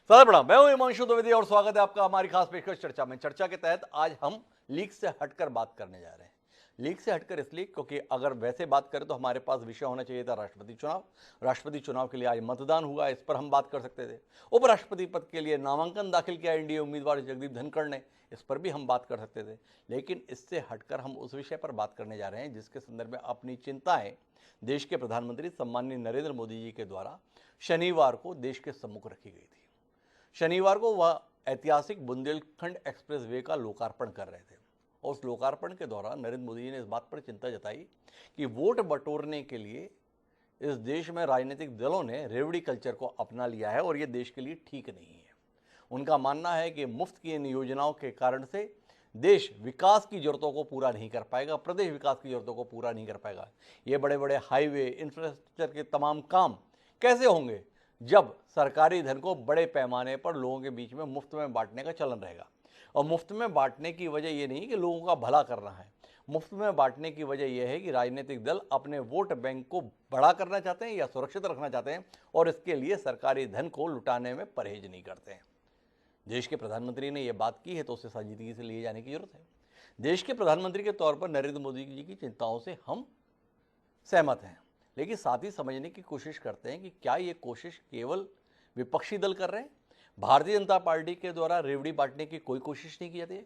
सदा प्रणाम। मैं हूं हिमांशु द्विवेदी और स्वागत है आपका हमारी खास पेशकश चर्चा में। चर्चा के तहत आज हम लीक से हटकर बात करने जा रहे हैं। लीक से हटकर इसलिए क्योंकि अगर वैसे बात करें तो हमारे पास विषय होना चाहिए था राष्ट्रपति चुनाव। राष्ट्रपति चुनाव के लिए आज मतदान हुआ, इस पर हम बात कर सकते थे। उपराष्ट्रपति पद के लिए नामांकन दाखिल किया एनडीए उम्मीदवार जगदीप धनखड़ ने, इस पर भी हम बात कर सकते थे। लेकिन इससे हटकर हम उस विषय पर बात करने जा रहे हैं जिसके संदर्भ में अपनी चिंताएं देश के प्रधानमंत्री सम्माननीय नरेंद्र मोदी जी के द्वारा शनिवार को देश के सम्मुख रखी गई थी। शनिवार को वह ऐतिहासिक बुंदेलखंड एक्सप्रेस वे का लोकार्पण कर रहे थे और उस लोकार्पण के दौरान नरेंद्र मोदी जी ने इस बात पर चिंता जताई कि वोट बटोरने के लिए इस देश में राजनीतिक दलों ने रेवड़ी कल्चर को अपना लिया है और ये देश के लिए ठीक नहीं है। उनका मानना है कि मुफ्त की इन योजनाओं के कारण से देश विकास की जरूरतों को पूरा नहीं कर पाएगा, प्रदेश विकास की जरूरतों को पूरा नहीं कर पाएगा। ये बड़े बड़े हाईवे, इंफ्रास्ट्रक्चर के तमाम काम कैसे होंगे जब सरकारी धन को बड़े पैमाने पर लोगों के बीच में मुफ्त में बांटने का चलन रहेगा। और मुफ्त में बांटने की वजह यह नहीं कि लोगों का भला करना है, मुफ्त में बांटने की वजह यह है कि राजनीतिक दल अपने वोट बैंक को बड़ा करना चाहते हैं या सुरक्षित रखना चाहते हैं और इसके लिए सरकारी धन को लुटाने में परहेज नहीं करते हैं। देश के प्रधानमंत्री ने यह बात की है तो उसे संजीदगी से लिए जाने की जरूरत है। देश के प्रधानमंत्री के तौर पर नरेंद्र मोदी जी की चिंताओं से हम सहमत हैं, लेकिन साथ ही समझने की कोशिश करते हैं कि क्या ये कोशिश केवल विपक्षी दल कर रहे हैं? भारतीय जनता पार्टी के द्वारा रेवड़ी बांटने की कोई कोशिश नहीं की जाती है?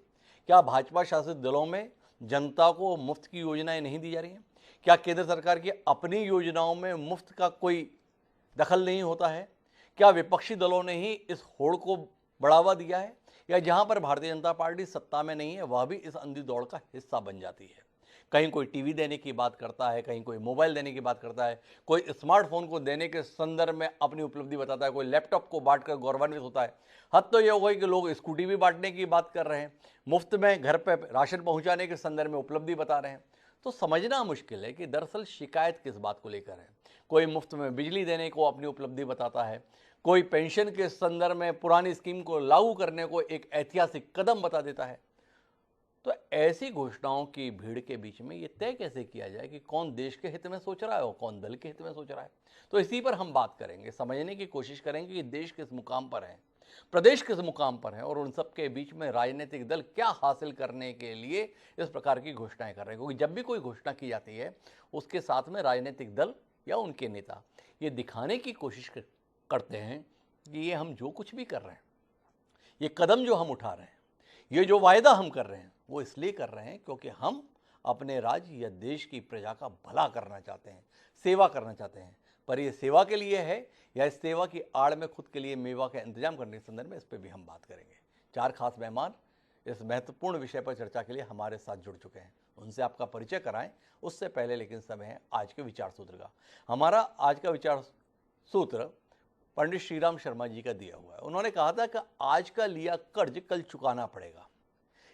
क्या भाजपा शासित दलों में जनता को मुफ्त की योजनाएं नहीं दी जा रही हैं? क्या केंद्र सरकार की अपनी योजनाओं में मुफ्त का कोई दखल नहीं होता है? क्या विपक्षी दलों ने ही इस होड़ को बढ़ावा दिया है या जहां पर भारतीय जनता पार्टी सत्ता में नहीं है वह भी इस अंधी दौड़ का हिस्सा बन जाती है? कहीं कोई टीवी देने की बात करता है, कहीं कोई मोबाइल देने की बात करता है, कोई स्मार्टफोन को देने के संदर्भ में अपनी उपलब्धि बताता है, कोई लैपटॉप को बांटकर गौरवान्वित होता है। हद तो यह हो गई कि लोग स्कूटी भी बांटने की बात कर रहे हैं, मुफ्त में घर पे राशन पहुंचाने के संदर्भ में उपलब्धि बता रहे हैं। तो समझना मुश्किल है कि दरअसल शिकायत किस बात को लेकर है। कोई मुफ्त में बिजली देने को अपनी उपलब्धि बताता है, कोई पेंशन के संदर्भ में पुरानी स्कीम को लागू करने को एक ऐतिहासिक कदम बता देता है। तो ऐसी घोषणाओं की भीड़ के बीच में ये तय कैसे किया जाए कि कौन देश के हित में सोच रहा है और कौन दल के हित में सोच रहा है? तो इसी पर हम बात करेंगे, समझने की कोशिश करेंगे कि देश किस मुकाम पर है, प्रदेश किस मुकाम पर है और उन सब के बीच में राजनीतिक दल क्या हासिल करने के लिए इस प्रकार की घोषणाएं कर रहे हैं। क्योंकि जब भी कोई घोषणा की जाती है उसके साथ में राजनीतिक दल या उनके नेता ये दिखाने की कोशिश करते हैं कि ये हम जो कुछ भी कर रहे हैं, ये कदम जो हम उठा रहे हैं, ये जो वायदा हम कर रहे हैं वो इसलिए कर रहे हैं क्योंकि हम अपने राज्य या देश की प्रजा का भला करना चाहते हैं, सेवा करना चाहते हैं। पर ये सेवा के लिए है या इस सेवा की आड़ में खुद के लिए मेवा का इंतजाम करने के संदर्भ में इस पर भी हम बात करेंगे। चार खास मेहमान इस महत्वपूर्ण विषय पर चर्चा के लिए हमारे साथ जुड़ चुके हैं, उनसे आपका परिचय कराएं उससे पहले लेकिन समय है आज के विचार सूत्र का। हमारा आज का विचार सूत्र पंडित श्रीराम शर्मा जी का दिया हुआ है। उन्होंने कहा था कि आज का लिया कर्ज कल चुकाना पड़ेगा।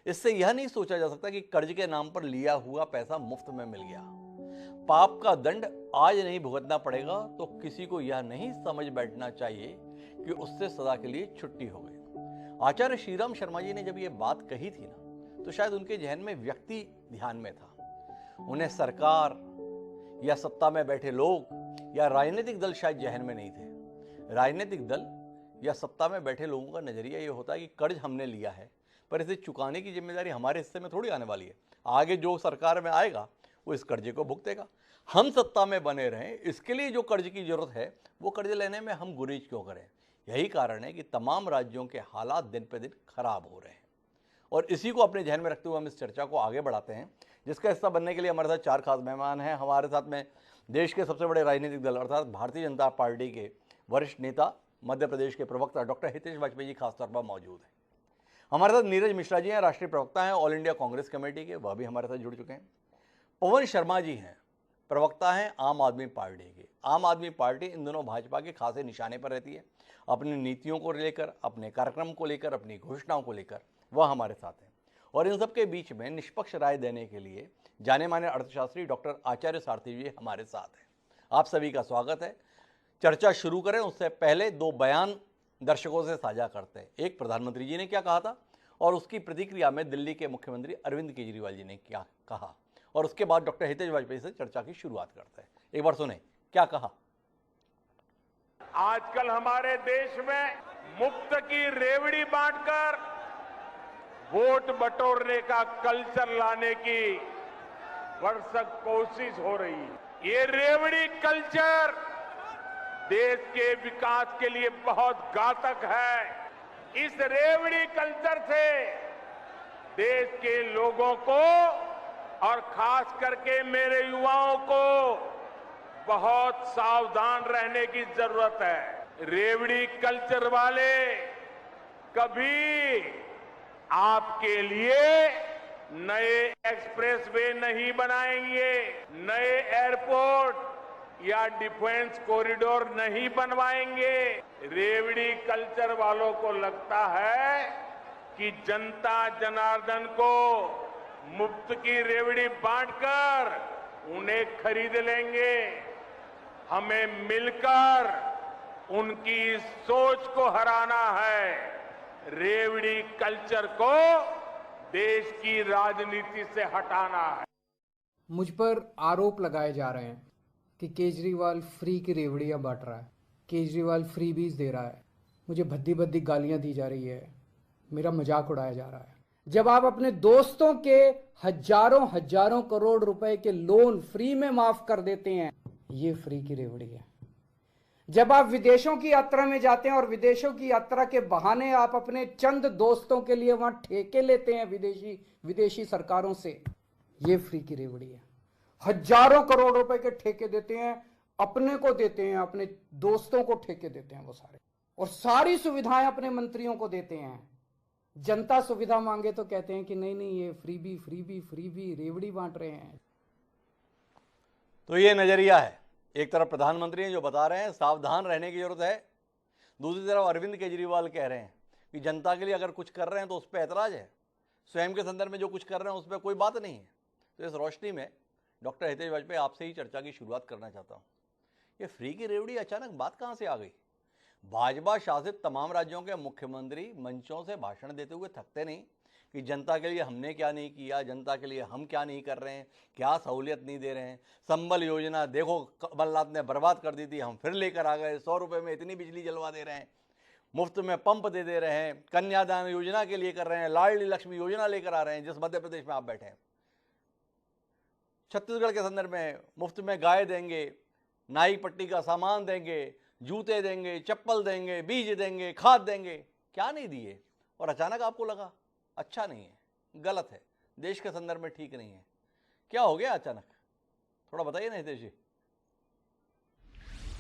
इससे यह नहीं सोचा जा सकता कि कर्ज के नाम पर लिया हुआ पैसा मुफ्त में मिल गया। पाप का दंड आज नहीं भुगतना पड़ेगा तो किसी को यह नहीं समझ बैठना चाहिए कि उससे सदा के लिए छुट्टी हो गई। आचार्य श्रीराम शर्मा जी ने जब यह बात कही थी ना तो शायद उनके जहन में व्यक्ति ध्यान में था। उन्हें सरकार या सत्ता में बैठे लोग या राजनीतिक दल शायद जहन में नहीं थे। राजनीतिक दल या सत्ता में बैठे लोगों का नजरिया यह होता है कि कर्ज हमने लिया है पर इसे चुकाने की जिम्मेदारी हमारे हिस्से में थोड़ी आने वाली है। आगे जो सरकार में आएगा वो इस कर्जे को भुगतेगा। हम सत्ता में बने रहें इसके लिए जो कर्ज की जरूरत है वो कर्ज लेने में हम गुरेज क्यों करें? यही कारण है कि तमाम राज्यों के हालात दिन पे दिन खराब हो रहे हैं और इसी को अपने ध्यान में रखते हुए हम इस चर्चा को आगे बढ़ाते हैं, जिसका हिस्सा बनने के लिए हमारे साथ चार खास मेहमान हैं। हमारे साथ में देश के सबसे बड़े राजनीतिक दल अर्थात भारतीय जनता पार्टी के वरिष्ठ नेता, मध्य प्रदेश के प्रवक्ता डॉक्टर हितेश वाजपेयी जी खासतौर पर मौजूद हैं। हमारे साथ नीरज मिश्रा जी हैं, राष्ट्रीय प्रवक्ता हैं ऑल इंडिया कांग्रेस कमेटी के, वह भी हमारे साथ जुड़ चुके हैं। पवन शर्मा जी हैं, प्रवक्ता हैं आम आदमी पार्टी के। आम आदमी पार्टी इन दोनों भाजपा के खासे निशाने पर रहती है, अपनी नीतियों को लेकर, अपने कार्यक्रम को लेकर, अपनी घोषणाओं को लेकर वह हमारे साथ हैं। और इन सबके बीच में निष्पक्ष राय देने के लिए जाने माने अर्थशास्त्री डॉक्टर आचार्य सारथी जी हमारे साथ हैं। आप सभी का स्वागत है। चर्चा शुरू करें उससे पहले दो बयान दर्शकों से साझा करते हैं। एक प्रधानमंत्री जी ने क्या कहा था और उसकी प्रतिक्रिया में दिल्ली के मुख्यमंत्री अरविंद केजरीवाल जी ने क्या कहा, और उसके बाद डॉक्टर हितेश वाजपेयी से चर्चा की शुरुआत करते हैं। एक बार सुने क्या कहा। आजकल हमारे देश में मुफ्त की रेवड़ी बांटकर वोट बटोरने का कल्चर लाने की भरसक कोशिश हो रही है। ये रेवड़ी कल्चर देश के विकास के लिए बहुत घातक है। इस रेवड़ी कल्चर से देश के लोगों को और खास करके मेरे युवाओं को बहुत सावधान रहने की जरूरत है। रेवड़ी कल्चर वाले कभी आपके लिए नए एक्सप्रेसवे नहीं बनाएंगे, नए एयरपोर्ट या डिफेंस कॉरिडोर नहीं बनवाएंगे। रेवड़ी कल्चर वालों को लगता है कि जनता जनार्दन को मुफ्त की रेवड़ी बांटकर उन्हें खरीद लेंगे। हमें मिलकर उनकी सोच को हराना है। रेवड़ी कल्चर को देश की राजनीति से हटाना है। मुझ पर आरोप लगाए जा रहे हैं कि केजरीवाल फ्री की रेवड़ियां बांट रहा है, केजरीवाल फ्रीबीज दे रहा है, मुझे भद्दी भद्दी गालियां दी जा रही है, मेरा मजाक उड़ाया जा रहा है। जब आप अपने दोस्तों के हजारों हजारों करोड़ रुपए के लोन फ्री में माफ कर देते हैं, ये फ्री की रेवड़ी है। जब आप विदेशों की यात्रा में जाते हैं और विदेशों की यात्रा के बहाने आप अपने चंद दोस्तों के लिए वहां ठेके लेते हैं विदेशी सरकारों से, ये फ्री की रेवड़ी है। हजारों करोड़ रुपए के ठेके देते हैं, अपने को देते हैं, अपने दोस्तों को ठेके देते हैं वो सारे, और सारी सुविधाएं अपने मंत्रियों को देते हैं। जनता सुविधा मांगे तो कहते हैं कि नहीं नहीं ये फ्री रेवड़ी बांट रहे हैं। तो ये नजरिया है। एक तरफ प्रधानमंत्री हैं जो बता रहे हैं सावधान रहने की जरूरत है, दूसरी तरफ अरविंद केजरीवाल कह रहे हैं कि जनता के लिए अगर कुछ कर रहे हैं तो उस पर ऐतराज है, स्वयं के संदर्भ में जो कुछ कर रहे हैं उस पर कोई बात नहीं है। तो इस रोशनी में डॉक्टर हितेश वाजपेयी आपसे ही चर्चा की शुरुआत करना चाहता हूँ। ये फ्री की रेवड़ी अचानक बात कहाँ से आ गई? भाजपा शासित तमाम राज्यों के मुख्यमंत्री मंचों से भाषण देते हुए थकते नहीं कि जनता के लिए हमने क्या नहीं किया, जनता के लिए हम क्या नहीं कर रहे हैं, क्या सहूलियत नहीं दे रहे हैं। संबल योजना देखो कमलनाथ ने बर्बाद कर दी थी, हम फिर लेकर आ गए, 100 रुपये में इतनी बिजली जलवा दे रहे हैं, मुफ्त में पंप दे रहे हैं, कन्यादान योजना के लिए कर रहे हैं, लाडली लक्ष्मी योजना लेकर आ रहे हैं जिस मध्य प्रदेश में आप बैठे हैं। छत्तीसगढ़ के संदर्भ में मुफ्त में गाय देंगे, नाई पट्टी का सामान देंगे, जूते देंगे, चप्पल देंगे, बीज देंगे, खाद देंगे, क्या नहीं दिए। और अचानक आपको लगा अच्छा नहीं है, गलत है, देश के संदर्भ में ठीक नहीं है। क्या हो गया अचानक, थोड़ा बताइए ना हितेश जी।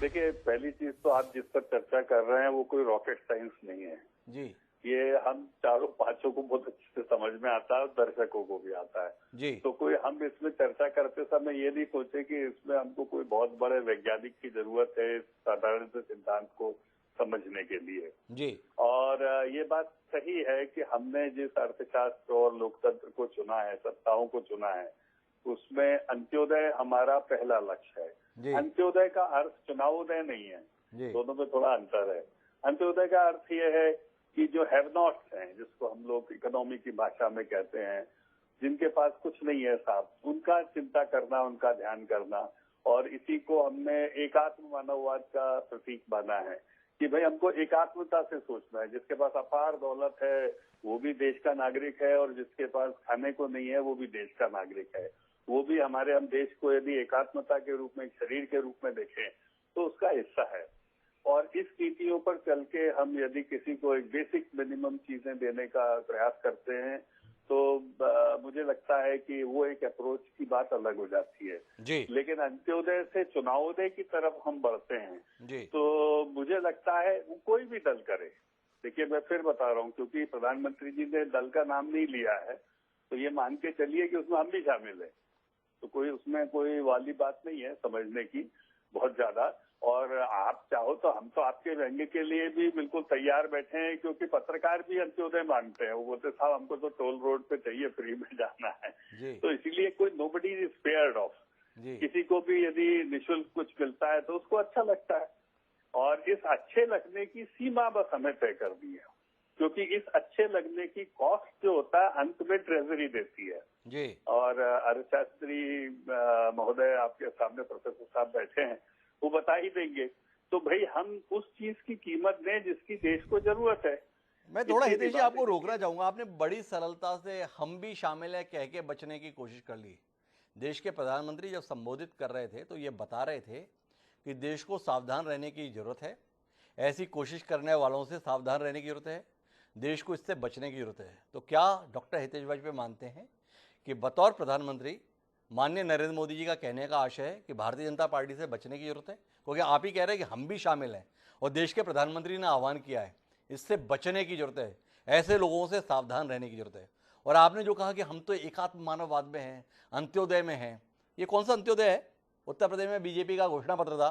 देखिए, पहली चीज तो आप जिस पर चर्चा कर रहे हैं वो कोई रॉकेट साइंस नहीं है जी। ये हम चारों पांचों को बहुत अच्छे से समझ में आता है और दर्शकों को भी आता है जी। तो कोई हम इसमें चर्चा करते समय ये नहीं सोचे कि इसमें हमको कोई बहुत बड़े वैज्ञानिक की जरूरत है साधारण से सिद्धांत को समझने के लिए जी। और ये बात सही है कि हमने जिस अर्थशास्त्र और लोकतंत्र को चुना है, सत्ताओं को चुना है, उसमें अंत्योदय हमारा पहला लक्ष्य है। अंत्योदय का अर्थ चुनावोदय नहीं है, दोनों में थोड़ा अंतर है। अंत्योदय का अर्थ ये है कि जो हैव नॉट्स हैं, जिसको हम लोग इकोनॉमी की भाषा में कहते हैं, जिनके पास कुछ नहीं है साहब, उनका चिंता करना, उनका ध्यान करना। और इसी को हमने एकात्म मानववाद का प्रतीक माना है कि भाई हमको एकात्मता से सोचना है। जिसके पास अपार दौलत है वो भी देश का नागरिक है और जिसके पास खाने को नहीं है वो भी देश का नागरिक है। वो भी हम देश को यदि एकात्मता के रूप में, एक शरीर के रूप में देखें तो उसका हिस्सा है। और इस नीतियों पर चल के हम यदि किसी को एक बेसिक मिनिमम चीजें देने का प्रयास करते हैं तो मुझे लगता है कि वो एक अप्रोच की बात अलग हो जाती है जी। लेकिन अंत्योदय से चुनावोदय की तरफ हम बढ़ते हैं जी। तो मुझे लगता है वो कोई भी दल करे। देखिए, मैं फिर बता रहा हूँ, क्योंकि प्रधानमंत्री जी ने दल का नाम नहीं लिया है तो ये मान के चलिए कि उसमें हम भी शामिल है, तो कोई उसमें कोई वाली बात नहीं है समझने की बहुत ज्यादा। और आप चाहो तो हम तो आपके व्यंग्य के लिए भी बिल्कुल तैयार बैठे हैं, क्योंकि पत्रकार भी अंत्योदय मानते हैं। वो बोलते साहब हमको तो टोल रोड पे चाहिए, फ्री में जाना है। तो इसीलिए कोई नोबडी इज स्पेयर्ड ऑफ। किसी को भी यदि निःशुल्क कुछ मिलता है तो उसको अच्छा लगता है। और इस अच्छे लगने की सीमा बस हमें तय कर दी है, क्योंकि इस अच्छे लगने की कॉस्ट जो होता है अंत में ट्रेजरी देती है जी। और अर्थशास्त्री महोदय आपके सामने प्रोफेसर साहब बैठे हैं, वो बता ही देंगे तो भाई हम उस चीज की कीमत दें जिसकी देश को जरूरत है। मैं थोड़ा हितेश जी आपको रोकना चाहूंगा। आपने बड़ी सरलता से हम भी शामिल है कह के बचने की कोशिश कर ली। देश के प्रधानमंत्री जब संबोधित कर रहे थे तो ये बता रहे थे कि देश को सावधान रहने की जरूरत है, ऐसी कोशिश करने वालों से सावधान रहने की जरूरत है, देश को इससे बचने की जरूरत है। तो क्या डॉक्टर हितेश वाजपेयी मानते हैं कि बतौर प्रधानमंत्री माननीय नरेंद्र मोदी जी का कहने का आशय है कि भारतीय जनता पार्टी से बचने की जरूरत है? क्योंकि आप ही कह रहे हैं कि हम भी शामिल हैं और देश के प्रधानमंत्री ने आह्वान किया है, इससे बचने की जरूरत है, ऐसे लोगों से सावधान रहने की जरूरत है। और आपने जो कहा कि हम तो एकात्म मानववाद में हैं, अंत्योदय में हैं, ये कौन सा अंत्योदय है? उत्तर प्रदेश में बीजेपी का घोषणा पत्र था,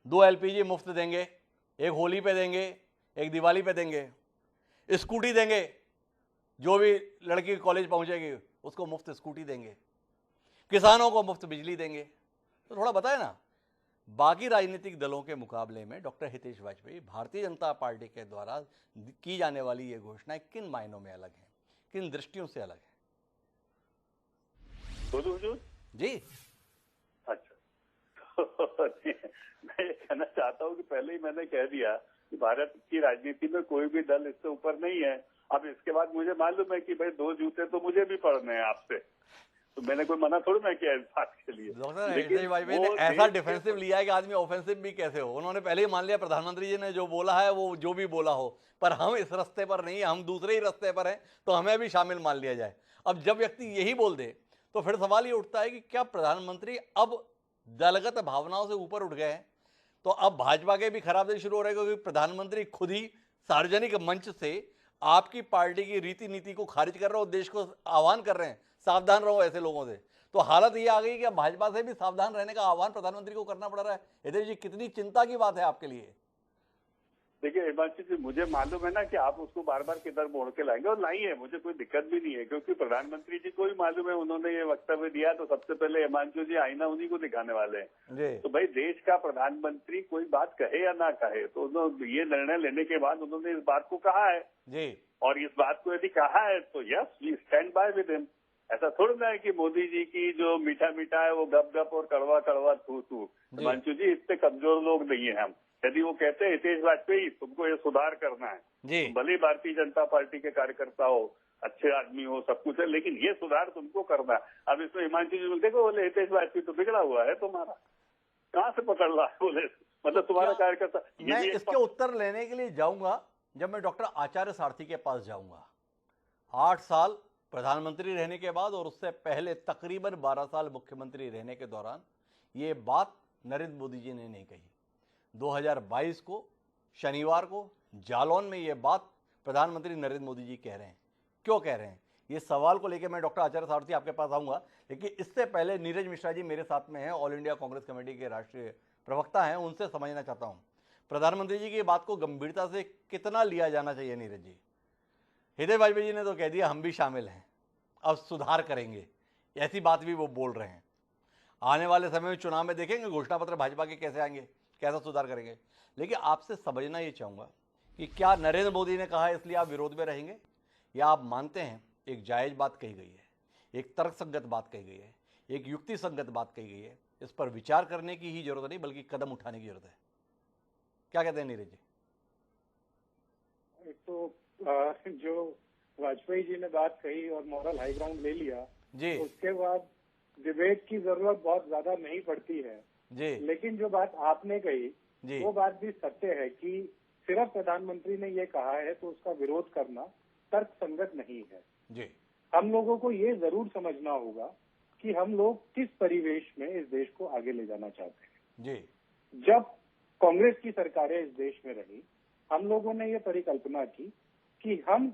2 LPG मुफ्त देंगे, एक होली पे देंगे, एक दिवाली पे देंगे, स्कूटी देंगे, जो भी लड़की कॉलेज पहुंचेगी उसको मुफ्त स्कूटी देंगे, किसानों को मुफ्त बिजली देंगे। तो थोड़ा बताए ना, बाकी राजनीतिक दलों के मुकाबले में डॉक्टर हितेश वाजपेयी भारतीय जनता पार्टी के द्वारा की जाने वाली ये घोषणाएं किन मायनों में अलग हैं, किन दृष्टियों से अलग है? जी अच्छा मैं ये कहना चाहता हूँ कि पहले ही मैंने कह दिया कि भारत की राजनीति में कोई भी दल इससे ऊपर नहीं है। अब इसके बाद मुझे मालूम है कि भाई 2 जूते तो मुझे भी पड़ने हैं आपसे, तो मैंने कोई मना थोड़ी ना किया इस बात के लिए। डॉक्टर हितेश वाजपेयी ने ऐसा डिफेंसिव लिया है कि आदमी ऑफेंसिव भी कैसे हो। उन्होंने पहले ही मान लिया प्रधानमंत्री जी ने जो बोला है वो जो भी बोला हो, पर हम इस रास्ते पर नहीं, हम दूसरे ही रास्ते पर हैं, तो हमें भी शामिल मान लिया जाए। अब जब व्यक्ति यही बोल दे तो फिर सवाल ये उठता है कि क्या प्रधानमंत्री अब दलगत भावनाओं से ऊपर उठ गए हैं? तो अब भाजपा के भी खराब दिन शुरू हो रहे हैं, क्योंकि प्रधानमंत्री खुद ही सार्वजनिक मंच से आपकी पार्टी की रीति नीति को खारिज कर रहे हो, देश को आह्वान कर रहे हैं सावधान रहो ऐसे लोगों से। तो हालत ये आ गई कि अब भाजपा से भी सावधान रहने का आह्वान प्रधानमंत्री को करना पड़ रहा है। हितेश जी, कितनी चिंता की बात है आपके लिए? देखिए हिमांशु जी, मुझे मालूम है ना कि आप उसको बार बार किधर मोड़ के लाएंगे, और लाई है, मुझे कोई दिक्कत भी नहीं है, क्योंकि प्रधानमंत्री जी को ही मालूम है, उन्होंने ये वक्तव्य दिया तो सबसे पहले हिमांशु जी आईना उन्हीं को दिखाने वाले हैं। तो भाई देश का प्रधानमंत्री कोई बात कहे या ना कहे, तो उन्होंने ये निर्णय लेने के बाद उन्होंने इस बात को कहा है जी, और इस बात को यदि कहा है तो yes we stand by with him. ऐसा थोड़ा ना है कि मोदी जी की जो मीठा मीठा है वो गप गप और कड़वा कड़वा थू थू। हिमांशु जी, इतने कमजोर लोग नहीं है हम। यदि वो कहते हैं हितेश वाजपेयी तुमको ये सुधार करना है, तुम भले भारतीय जनता पार्टी के कार्यकर्ता हो, अच्छे आदमी हो, सब कुछ है, लेकिन ये सुधार तुमको करना है। अब इसमें हिमांशु जी देखो बोले हितेश वाजपेयी तो बिगड़ा हुआ है तुम्हारा, कहाँ से पकड़ रहा है बोले, मतलब तुम्हारा कार्यकर्ता। मैं इसके उत्तर लेने के लिए जाऊंगा जब मैं डॉक्टर आचार्य सारथी के पास जाऊंगा। 8 साल प्रधानमंत्री रहने के बाद और उससे पहले तकरीबन 12 साल मुख्यमंत्री रहने के दौरान ये बात नरेंद्र मोदी जी ने नहीं कही। 2022 को शनिवार को जालौन में ये बात प्रधानमंत्री नरेंद्र मोदी जी कह रहे हैं। क्यों कह रहे हैं, ये सवाल को लेकर मैं डॉक्टर आचार्य सारथी आपके पास आऊंगा, लेकिन इससे पहले नीरज मिश्रा जी मेरे साथ में हैं, ऑल इंडिया कांग्रेस कमेटी के राष्ट्रीय प्रवक्ता हैं, उनसे समझना चाहता हूं प्रधानमंत्री जी की बात को गंभीरता से कितना लिया जाना चाहिए। नीरज जी, हितेश वाजपेयी जी ने तो कह दिया हम भी शामिल हैं, अब सुधार करेंगे, ऐसी बात भी वो बोल रहे हैं। आने वाले समय में चुनाव में देखेंगे घोषणा पत्र भाजपा के कैसे आएंगे, कैसा सुधार करेंगे। लेकिन आपसे समझना ये चाहूंगा कि क्या नरेंद्र मोदी ने कहा है इसलिए आप विरोध में रहेंगे, या आप मानते हैं एक जायज बात कही गई है, एक तर्कसंगत बात कही गई है, एक युक्ति संगत बात कही गई है, इस पर विचार करने की ही जरूरत नहीं बल्कि कदम उठाने की जरूरत है? क्या कहते हैं नीरज जी? एक तो जो वाजपेयी जी ने बात कही और मॉरल हाई ग्राउंड ले लिया जी, तो उसके बाद डिबेट की जरूरत बहुत ज्यादा नहीं पड़ती है जी। लेकिन जो बात आपने कही जी, वो बात भी सत्य है कि सिर्फ प्रधानमंत्री ने ये कहा है तो उसका विरोध करना तर्क संगत नहीं है जी। हम लोगों को ये जरूर समझना होगा कि हम लोग किस परिवेश में इस देश को आगे ले जाना चाहते हैं जी। जब कांग्रेस की सरकारें इस देश में रही, हम लोगों ने ये परिकल्पना की कि हम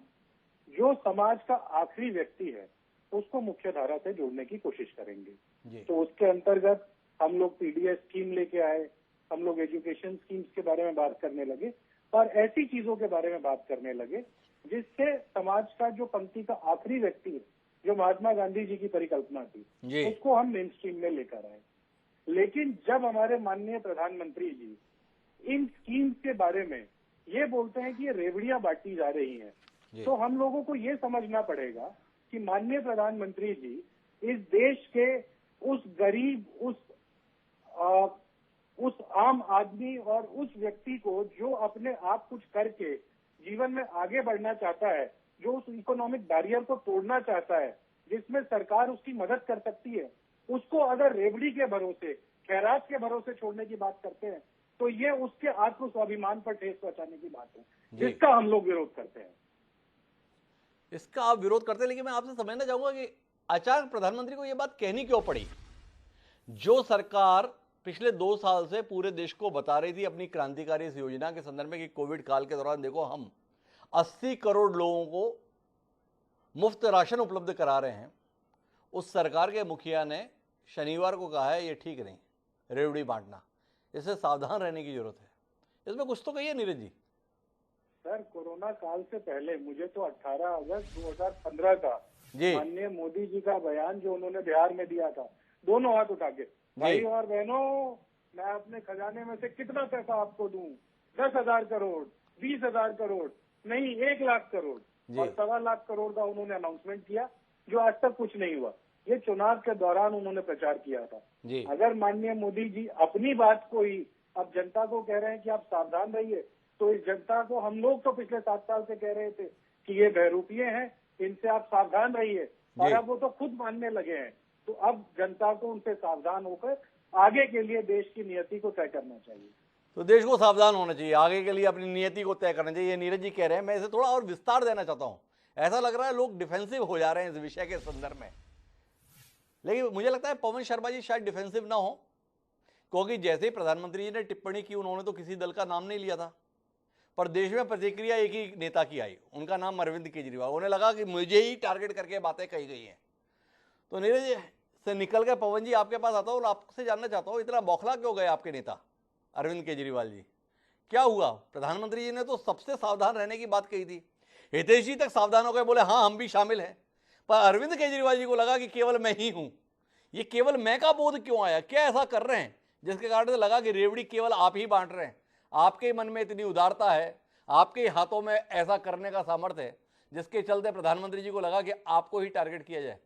जो समाज का आखिरी व्यक्ति है उसको मुख्य धारा से जोड़ने की कोशिश करेंगे। तो उसके अंतर्गत हम लोग पीडीएस स्कीम लेके आए, हम लोग एजुकेशन स्कीम्स के बारे में बात करने लगे और ऐसी चीजों के बारे में बात करने लगे जिससे समाज का जो पंक्ति का आखिरी व्यक्ति है, जो महात्मा गांधी जी की परिकल्पना थी, उसको हम मेन स्ट्रीम में लेकर आए। लेकिन जब हमारे माननीय प्रधानमंत्री जी इन स्कीम्स के बारे में ये बोलते हैं कि ये रेवड़ियां बांटी जा रही हैं, तो हम लोगों को ये समझना पड़ेगा कि माननीय प्रधानमंत्री जी इस देश के उस गरीब, उस आम आदमी और उस व्यक्ति को जो अपने आप कुछ करके जीवन में आगे बढ़ना चाहता है, जो उस इकोनॉमिक बैरियर को तोड़ना चाहता है, जिसमें सरकार उसकी मदद कर सकती है, उसको अगर रेवड़ी के भरोसे, खैरात के भरोसे छोड़ने की बात करते हैं तो ये उसके आत्म स्वाभिमान पर ठेस पहुंचाने की बात है, जिसका हम लोग विरोध करते हैं। इसका आप विरोध करते हैं, लेकिन मैं आपसे समझना चाहूंगा कि अचानक प्रधानमंत्री को यह बात कहनी क्यों पड़ी? जो सरकार पिछले 2 साल से पूरे देश को बता रही थी अपनी क्रांतिकारी इस योजना के संदर्भ में कि कोविड काल के दौरान देखो हम 80 करोड़ लोगों को मुफ्त राशन उपलब्ध करा रहे हैं, उस सरकार के मुखिया ने शनिवार को कहा है ये ठीक नहीं, रेवड़ी बांटना, इससे सावधान रहने की जरूरत है। इसमें कुछ तो कहिए नीरज जी। सर, कोरोना काल से पहले मुझे तो 18 अगस्त 2015 का माननीय मोदी जी का बयान जो उन्होंने बिहार में दिया था, दोनों हाथ उठा के, भाई और बहनों, मैं अपने खजाने में से कितना पैसा आपको दूं, 10,000 करोड़, 20,000 करोड़, नहीं 1 लाख करोड़, और 1.25 लाख करोड़ का उन्होंने अनाउंसमेंट किया, जो आज तक कुछ नहीं हुआ। ये चुनाव के दौरान उन्होंने प्रचार किया था। अगर माननीय मोदी जी अपनी बात को ही अब जनता को कह रहे हैं कि आप सावधान रहिए, तो इस जनता को हम लोग तो पिछले 7 साल से कह रहे थे कि ये बहरूपिये हैं, इनसे आप सावधान रहिए, और अब वो तो खुद मानने लगे हैं। तो अब जनता को उनसे सावधान होकर आगे के लिए देश की नियति को तय करना चाहिए। तो देश को सावधान होना चाहिए, आगे के लिए अपनी नियति को तय करना चाहिए, नीरज जी कह रहे हैं। मैं इसे थोड़ा और विस्तार देना चाहता हूं। ऐसा लग रहा है लोग डिफेंसिव हो जा रहे हैं इस विषय के संदर्भ में, लेकिन मुझे लगता है पवन शर्मा जी शायद डिफेंसिव ना हो, क्योंकि जैसे ही प्रधानमंत्री जी ने टिप्पणी की, उन्होंने तो किसी दल का नाम नहीं लिया था, पर देश में प्रतिक्रिया एक ही नेता की आई, उनका नाम अरविंद केजरीवाल। उन्हें लगा कि मुझे ही टारगेट करके बातें कही गई हैं। तो नीरज जी से निकल के पवन जी आपके पास आता हूँ और आपसे जानना चाहता हूँ, इतना बौखला क्यों गए आपके नेता अरविंद केजरीवाल जी? क्या हुआ? प्रधानमंत्री जी ने तो सबसे सावधान रहने की बात कही थी, हितेश जी तक सावधान हो गए, बोले हाँ हम भी शामिल हैं, पर अरविंद केजरीवाल जी को लगा कि केवल मैं ही हूं। ये केवल मैं का बोध क्यों आया? क्या ऐसा कर रहे हैं जिसके कारण से लगा कि रेवड़ी केवल आप ही बांट रहे हैं? आपके मन में इतनी उदारता है, आपके हाथों में ऐसा करने का सामर्थ्य है, जिसके चलते प्रधानमंत्री जी को लगा कि आपको ही टारगेट किया जाए।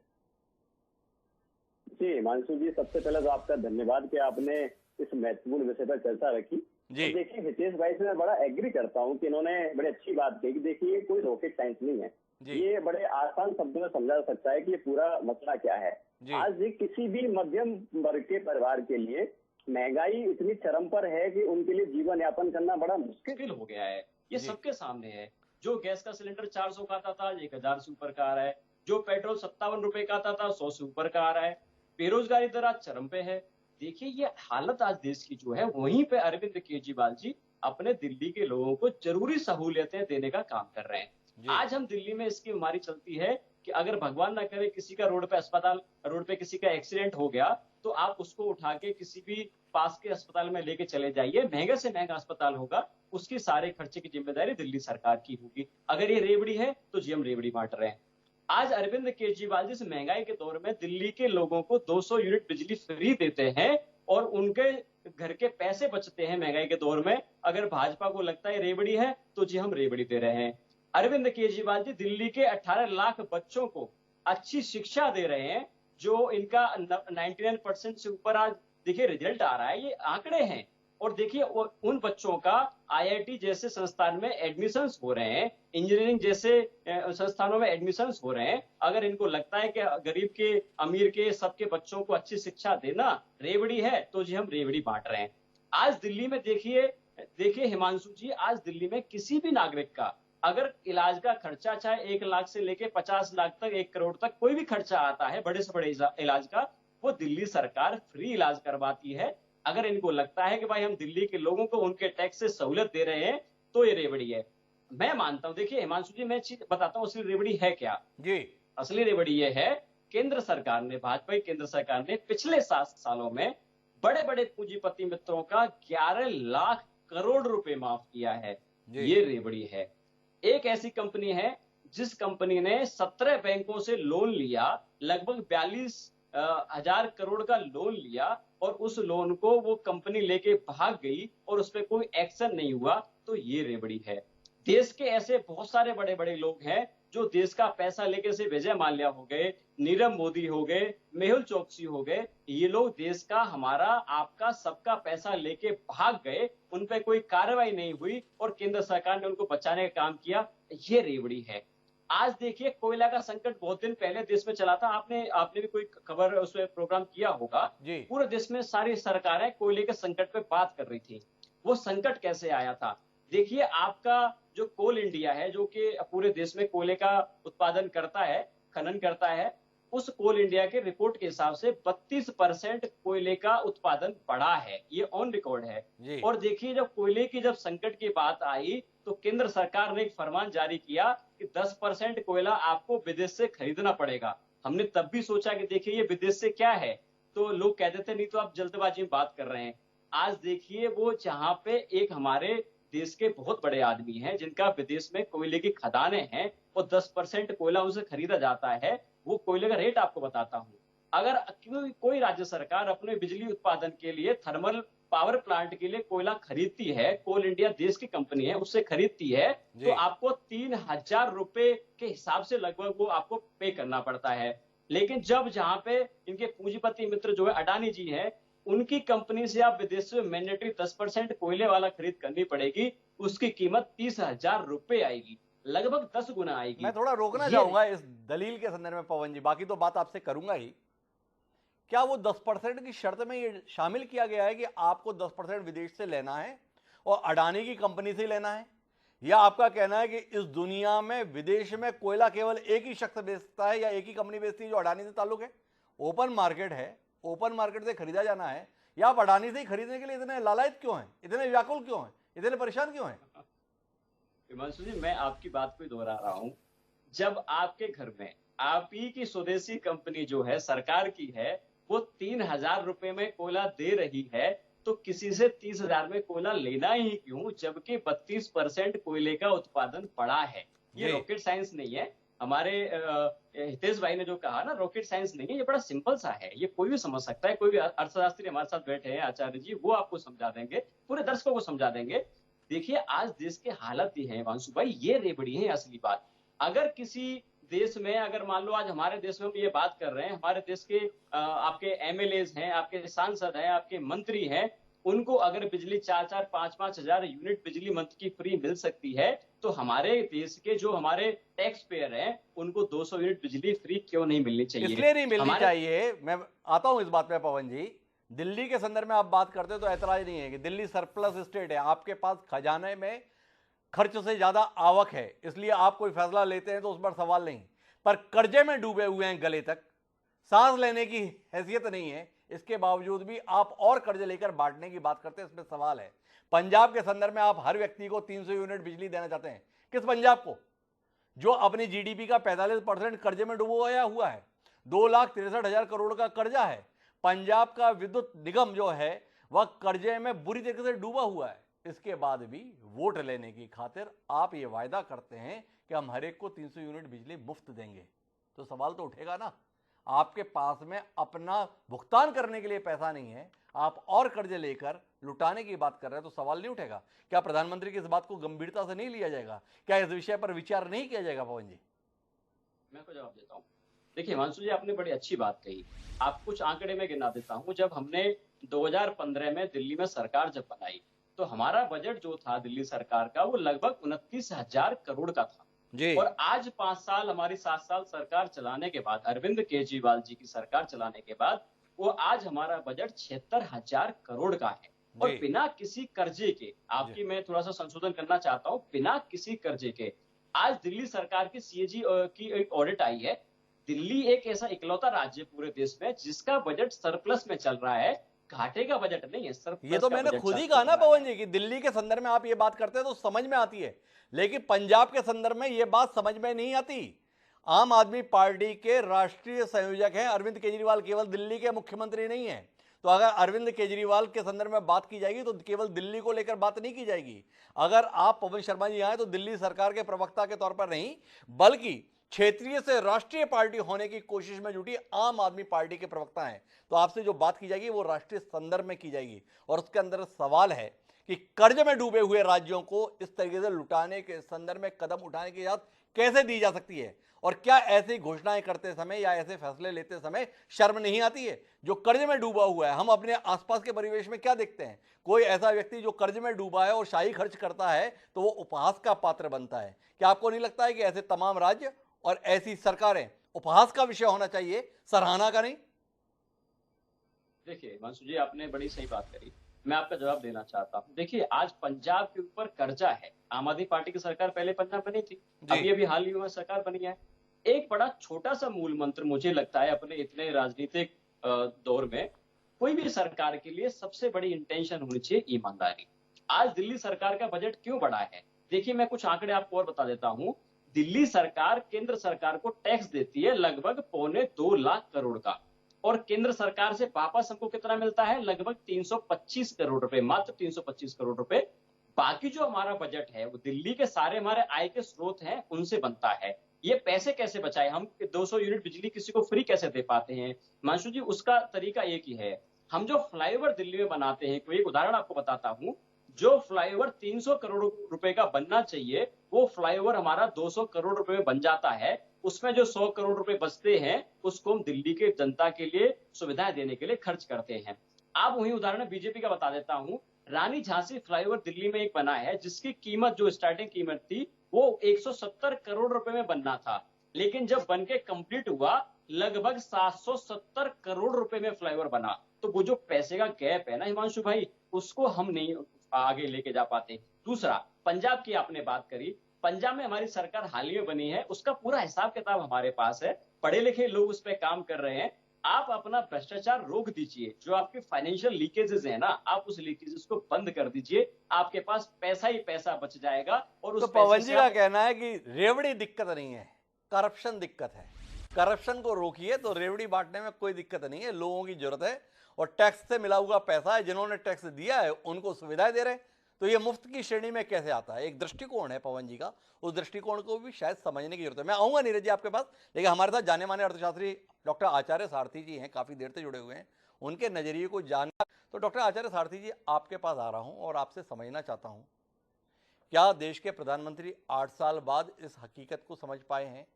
जी हिमांशु जी, सबसे पहले तो आपका धन्यवाद कि आपने इस महत्वपूर्ण विषय पर चर्चा रखी। जी तो देखिए, हितेश भाई से मैं बड़ा एग्री करता हूँ कि इन्होंने बड़ी अच्छी बात कही कि देखिए कोई रॉकेट साइंस नहीं है, ये बड़े आसान शब्दों में समझा जा सकता है कि ये पूरा मसला क्या है। आज किसी भी मध्यम वर्ग के परिवार के लिए महंगाई इतनी चरम पर है कि उनके लिए जीवन यापन करना बड़ा मुश्किल हो गया है। ये सबके सामने है। जो गैस का सिलेंडर 400 का आता था 1000 से ऊपर का आ रहा है, जो पेट्रोल 57 रुपए का आता था 100 से ऊपर का आ रहा है, बेरोजगारी दर आज चरम पे है। देखिए ये हालत आज देश की जो है, वहीं पे अरविंद केजरीवाल जी अपने दिल्ली के लोगों को जरूरी सहूलियतें देने का काम कर रहे हैं। आज हम दिल्ली में इसकी बीमारी चलती है कि अगर भगवान ना करे किसी का रोड पे किसी का एक्सीडेंट हो गया, तो आप उसको उठा के किसी भी पास के अस्पताल में लेके चले जाइए, महंगे से महंगा अस्पताल होगा, उसकी सारे खर्चे की जिम्मेदारी दिल्ली सरकार की होगी। अगर ये रेवड़ी है तो जी हम रेवड़ी बांट रहे हैं। आज अरविंद केजरीवाल जिस महंगाई के दौर में दिल्ली के लोगों को 200 यूनिट बिजली फ्री देते हैं और उनके घर के पैसे बचते हैं महंगाई के दौर में, अगर भाजपा को लगता है रेवड़ी है तो जी हम रेवड़ी दे रहे हैं। अरविंद केजरीवाल जी दिल्ली के 18 लाख बच्चों को अच्छी शिक्षा दे रहे हैं, जो इनका 99% से ऊपर आज देखिए रिजल्ट आ रहा है, ये आंकड़े हैं। और देखिए उन बच्चों का आईआईटी जैसे संस्थान में एडमिशंस हो रहे हैं, इंजीनियरिंग जैसे संस्थानों में एडमिशंस हो रहे हैं। अगर इनको लगता है कि गरीब के अमीर के सबके बच्चों को अच्छी शिक्षा देना रेवड़ी है, तो जी हम रेवड़ी बांट रहे हैं। आज दिल्ली में देखिए हिमांशु जी, आज दिल्ली में किसी भी नागरिक का अगर इलाज का खर्चा चाहे 1 लाख से लेके 50 लाख तक, 1 करोड़ तक कोई भी खर्चा आता है बड़े से बड़े इलाज का, वो दिल्ली सरकार फ्री इलाज करवाती है। अगर इनको लगता है कि भाई हम दिल्ली के लोगों को उनके टैक्स से सहूलियत दे रहे हैं, तो ये रेवड़ी है। मैं मानता हूं, देखिए हिमांशु जी, मैं चीज बताता हूं असली रेवड़ी है क्या। जी असली रेवड़ी ये है, केंद्र सरकार ने, भाजपा की केंद्र सरकार ने पिछले 7 सालों में बड़े बड़े पूंजीपति मित्रों का 11 लाख करोड़ रुपए माफ किया है। ये रेवड़ी है। एक ऐसी कंपनी है जिस कंपनी ने 17 बैंकों से लोन लिया, लगभग 42,000 करोड़ का लोन लिया, और उस लोन को वो कंपनी लेके भाग गई और उस पर कोई एक्शन नहीं हुआ, तो ये रेवड़ी है। देश के ऐसे बहुत सारे बड़े बड़े लोग हैं जो देश का पैसा लेके से विजय माल्या हो गए, नीरव मोदी हो गए, मेहुल चोकसी हो गए, ये लोग देश का, हमारा, आपका, सबका पैसा लेके भाग गए, उन पे कोई कार्रवाई नहीं हुई और केंद्र सरकार ने उनको बचाने का काम किया। ये रेवड़ी है। आज देखिए कोयला का संकट बहुत दिन पहले देश में चला था। आपने भी कोई खबर उसमें प्रोग्राम किया होगा। पूरे देश में सारी सरकारें कोयले के संकट पे बात कर रही थी। वो संकट कैसे आया था? देखिए, आपका जो कोल इंडिया है, जो कि पूरे देश में कोयले का उत्पादन करता है, खनन करता है, उस कोल इंडिया के रिपोर्ट के हिसाब से 32% कोयले का उत्पादन बढ़ा है। ये ऑन रिकॉर्ड है। और देखिए, जब कोयले की जब संकट की बात आई तो केंद्र सरकार ने एक फरमान जारी किया कि 10% कोयला आपको विदेश से खरीदना पड़ेगा। हमने तब भी सोचा कि देखिए ये विदेश से क्या है, तो लोग कहते थे नहीं तो आप जल्दबाजी में बात कर रहे हैं। आज देखिए, वो जहां पे एक हमारे देश के बहुत बड़े आदमी हैं जिनका विदेश में कोयले की खदानें हैं और 10% कोयला उनसे खरीदा जाता है। वो कोयले का रेट आपको बताता हूं। अगर कोई राज्य सरकार अपने बिजली उत्पादन के लिए थर्मल पावर प्लांट के लिए कोयला खरीदती है, कोल इंडिया देश की कंपनी है, उससे खरीदती है, तो आपको 3,000 रुपए के हिसाब से लगभग वो आपको पे करना पड़ता है। लेकिन जब जहां पे इनके पूंजीपति मित्र जो है अडानी जी हैं, उनकी कंपनी से आप विदेश में मैंडेटरी 10% कोयले वाला खरीद करनी पड़ेगी, उसकी कीमत 30,000 रुपए आएगी, लगभग 10 गुना आएगी। मैं थोड़ा रोकना चाहूंगा इस दलील के संदर्भ में पवन जी, बाकी तो बात आपसे करूंगा ही। क्या वो 10% की शर्त में ये शामिल किया गया है कि आपको 10% विदेश से लेना है और अडानी की कंपनी से लेना है, या आपका कहना है कि इस दुनिया में विदेश में कोयला केवल एक ही शख्स बेचता है या एक ही कंपनी बेचती है जो अडानी से ताल्लुक है? ओपन मार्केट है, ओपन मार्केट से खरीदा जाना है, या आप अडानी से ही खरीदने के लिए इतने लालायत क्यों हैं, इतने व्याकुल क्यों हैं, इतने परेशान क्यों हैं? हिमांशु जी, मैं आपकी बात को दोहरा रहा हूं। जब आपके घर में आप ही की स्वदेशी कंपनी जो है सरकार की है, वो 3,000 रुपए में कोयला दे रही है, तो किसी से 30,000 में कोयला लेना ही क्यों, जबकि 32% कोयले का उत्पादन बढ़ा है। ये रॉकेट साइंस नहीं है। हमारे हितेश भाई ने जो कहा ना, रॉकेट साइंस नहीं है, ये बड़ा सिंपल सा है, ये कोई भी समझ सकता है। कोई भी अर्थशास्त्री हमारे साथ बैठे हैं, आचार्य जी, वो आपको समझा देंगे, पूरे दर्शकों को समझा देंगे। देखिए, आज देश के हालत ये है वांशु भाई, ये रेवड़ी है असली बात। अगर किसी देश में, अगर मान लो आज हमारे देश में हम ये बात कर रहे हैं, हमारे देश के आपके एमएलएज हैं, आपके सांसद हैं, आपके मंत्री हैं, उनको अगर बिजली 4-4, 5-5 हजार यूनिट बिजली मंथ की फ्री मिल सकती है, तो हमारे देश के जो हमारे टैक्स पेयर हैं, उनको 200 यूनिट बिजली फ्री क्यों नहीं मिलनी चाहिए? इसलिए नहीं मिलनी चाहिए। मैं आता हूं इस बात पे पवन जी। दिल्ली के संदर्भ में आप बात करते हो तो ऐतराज नहीं है कि दिल्ली सरप्लस स्टेट है, आपके पास खजाने में खर्च से ज्यादा आवक है, इसलिए आप कोई फैसला लेते हैं तो उस पर सवाल नहीं। पर कर्जे में डूबे हुए हैं गले तक, सांस लेने की हैसियत नहीं है, इसके बावजूद भी आप और कर्जे लेकर बांटने की बात करते हैं, इसमें सवाल है। पंजाब के संदर्भ में आप हर व्यक्ति को 300 यूनिट बिजली देना चाहते हैं। किस पंजाब को, जो अपनी जीडीपी का 45% कर्जे में डूबा हुआ है? 2,63,000 करोड़ का कर्जा है। पंजाब का विद्युत निगम जो है वह कर्जे में बुरी तरीके से डूबा हुआ है। इसके बाद भी वोट लेने की खातिर आप ये वायदा करते हैं कि हम हर एक को 300 यूनिट बिजली मुफ्त देंगे, तो सवाल तो उठेगा ना। आपके पास में अपना भुगतान करने के लिए पैसा नहीं है, आप और कर्जे लेकर लुटाने की बात कर रहे हैं, तो सवाल नहीं उठेगा? क्या प्रधानमंत्री की इस बात को गंभीरता से नहीं लिया जाएगा? क्या इस विषय पर विचार नहीं किया जाएगा? पवन जी, मैं आपको जवाब देता हूँ। देखिए हिमांशु जी, आपने बड़ी अच्छी बात कही। आप कुछ आंकड़े में गिना देता हूँ। जब हमने 2015 में दिल्ली में सरकार जब बनाई, तो हमारा बजट जो था दिल्ली सरकार का, वो लगभग 29,000 करोड़ का था जी। और आज 5 साल, हमारी 7 साल सरकार चलाने के बाद, अरविंद केजरीवाल जी की सरकार चलाने के बाद, वो आज हमारा बजट 76,000 करोड़ का है। और बिना किसी कर्जे के, आपकी मैं थोड़ा सा संशोधन करना चाहता हूँ, बिना किसी कर्जे के आज दिल्ली सरकार की सीएजी की एक ऑडिट आई है। दिल्ली एक ऐसा इकलौता राज्य पूरे देश में जिसका बजट सरप्लस में चल रहा है, घाटे का बजट नहीं है, सरप्लस। ये तो मैंने खुद ही कहा ना पवन जी कि दिल्ली के संदर्भ में आप ये बात करते हैं तो समझ में आती है, लेकिन पंजाब के संदर्भ में ये बात समझ में नहीं आती। आम आदमी पार्टी के राष्ट्रीय संयोजक हैं अरविंद केजरीवाल, केवल दिल्ली के मुख्यमंत्री नहीं है। तो अगर अरविंद केजरीवाल के संदर्भ में बात की जाएगी तो केवल दिल्ली को लेकर बात नहीं की जाएगी। अगर आप पवन शर्मा जी आए तो दिल्ली सरकार के प्रवक्ता के तौर पर नहीं, बल्कि क्षेत्रीय से राष्ट्रीय पार्टी होने की कोशिश में जुटी आम आदमी पार्टी के प्रवक्ता हैं। तो आपसे जो बात की जाएगी वो राष्ट्रीय संदर्भ में की जाएगी। और उसके अंदर सवाल है कि कर्ज में डूबे हुए राज्यों को इस तरीके से लुटाने के संदर्भ में कदम उठाने की इजाजत कैसे दी जा सकती है, और क्या ऐसी घोषणाएं करते समय या ऐसे फैसले लेते समय शर्म नहीं आती है? जो कर्ज में डूबा हुआ है, हम अपने आसपास के परिवेश में क्या देखते हैं? कोई ऐसा व्यक्ति जो कर्ज में डूबा है और शाही खर्च करता है तो वो उपहास का पात्र बनता है। क्या आपको नहीं लगता है कि ऐसे तमाम राज्य और ऐसी सरकारें उपहास का विषय होना चाहिए, सराहना का नहीं? देखिए हिमांशु जी, आपने बड़ी सही बात करी, मैं आपका जवाब देना चाहता हूँ। देखिए आज पंजाब के ऊपर कर्जा है, आम आदमी पार्टी की सरकार पहले पंजाब बनी थी, अभी हाल ही में सरकार बनी है। एक बड़ा छोटा सा मूल मंत्र मुझे लगता है अपने इतने राजनीतिक दौर में कोई भी सरकार के लिए सबसे बड़ी इंटेंशन होनी चाहिए ईमानदारी। आज दिल्ली सरकार का बजट क्यों बढ़ा है? देखिए मैं कुछ आंकड़े आपको और बता देता हूँ। दिल्ली सरकार केंद्र सरकार को टैक्स देती है लगभग 2.25 लाख करोड़ का, और केंद्र सरकार से वापस हमको कितना मिलता है? लगभग 325 करोड़ रुपए, मात्र 325 करोड़ रुपए। बाकी जो हमारा बजट है वो दिल्ली के सारे हमारे आय के स्रोत हैं उनसे बनता है। ये पैसे कैसे बचाए? हम 200 यूनिट बिजली किसी को फ्री कैसे दे पाते हैं? मानसू जी, उसका तरीका एक ही है, हम जो फ्लाईओवर दिल्ली में बनाते हैं, कोई एक उदाहरण आपको बताता हूं, जो फ्लाईओवर 300 करोड़ रुपए का बनना चाहिए वो फ्लाईओवर हमारा 200 करोड़ रुपए में बन जाता है। उसमें जो 100 करोड़ रुपए बचते हैं उसको हम दिल्ली के जनता के लिए सुविधाएं देने के लिए खर्च करते हैं। आप वही उदाहरण बीजेपी का बता देता हूं। रानी झांसी फ्लाईओवर दिल्ली में एक बना है जिसकी कीमत, जो स्टार्टिंग कीमत थी वो 170 करोड़ रुपए में बनना था, लेकिन जब बनके कंप्लीट हुआ लगभग 770 करोड़ रुपए में फ्लाईओवर बना। तो वो जो पैसे का गैप है ना हिमांशु भाई, उसको हम नहीं आगे लेके जा पाते। दूसरा, पंजाब की आपने बात करी, पंजाब में हमारी सरकार हाल ही में बनी है, उसका पूरा हिसाब किताब हमारे पास है, पढ़े लिखे लोग उस पर काम कर रहे हैं। आप अपना भ्रष्टाचार रोक दीजिए, जो आपके फाइनेंशियल लीकेजेस है ना, आप उस लीकेजेस को बंद कर दीजिए, आपके पास पैसा ही पैसा बच जाएगा। और तो पवन जी का कहना है कि रेवड़ी दिक्कत नहीं है, करप्शन दिक्कत है। करप्शन को रोकिए तो रेवड़ी बांटने में कोई दिक्कत नहीं है, लोगों की जरूरत है और टैक्स से मिला हुआ पैसा है, जिन्होंने टैक्स दिया है उनको सुविधाएं दे रहे हैं, तो ये मुफ्त की श्रेणी में कैसे आता है? एक दृष्टिकोण है पवन जी का, उस दृष्टिकोण को भी शायद समझने की जरूरत है। मैं आऊंगा नीरज जी आपके पास, लेकिन हमारे साथ जाने माने अर्थशास्त्री डॉक्टर आचार्य सारथी जी हैं, काफी देर से जुड़े हुए हैं, उनके नजरिए को जानना। तो डॉक्टर आचार्य सारथी जी, आपके पास आ रहा हूं और आपसे समझना चाहता हूं, क्या देश के प्रधानमंत्री 8 साल बाद इस हकीकत को समझ पाए हैं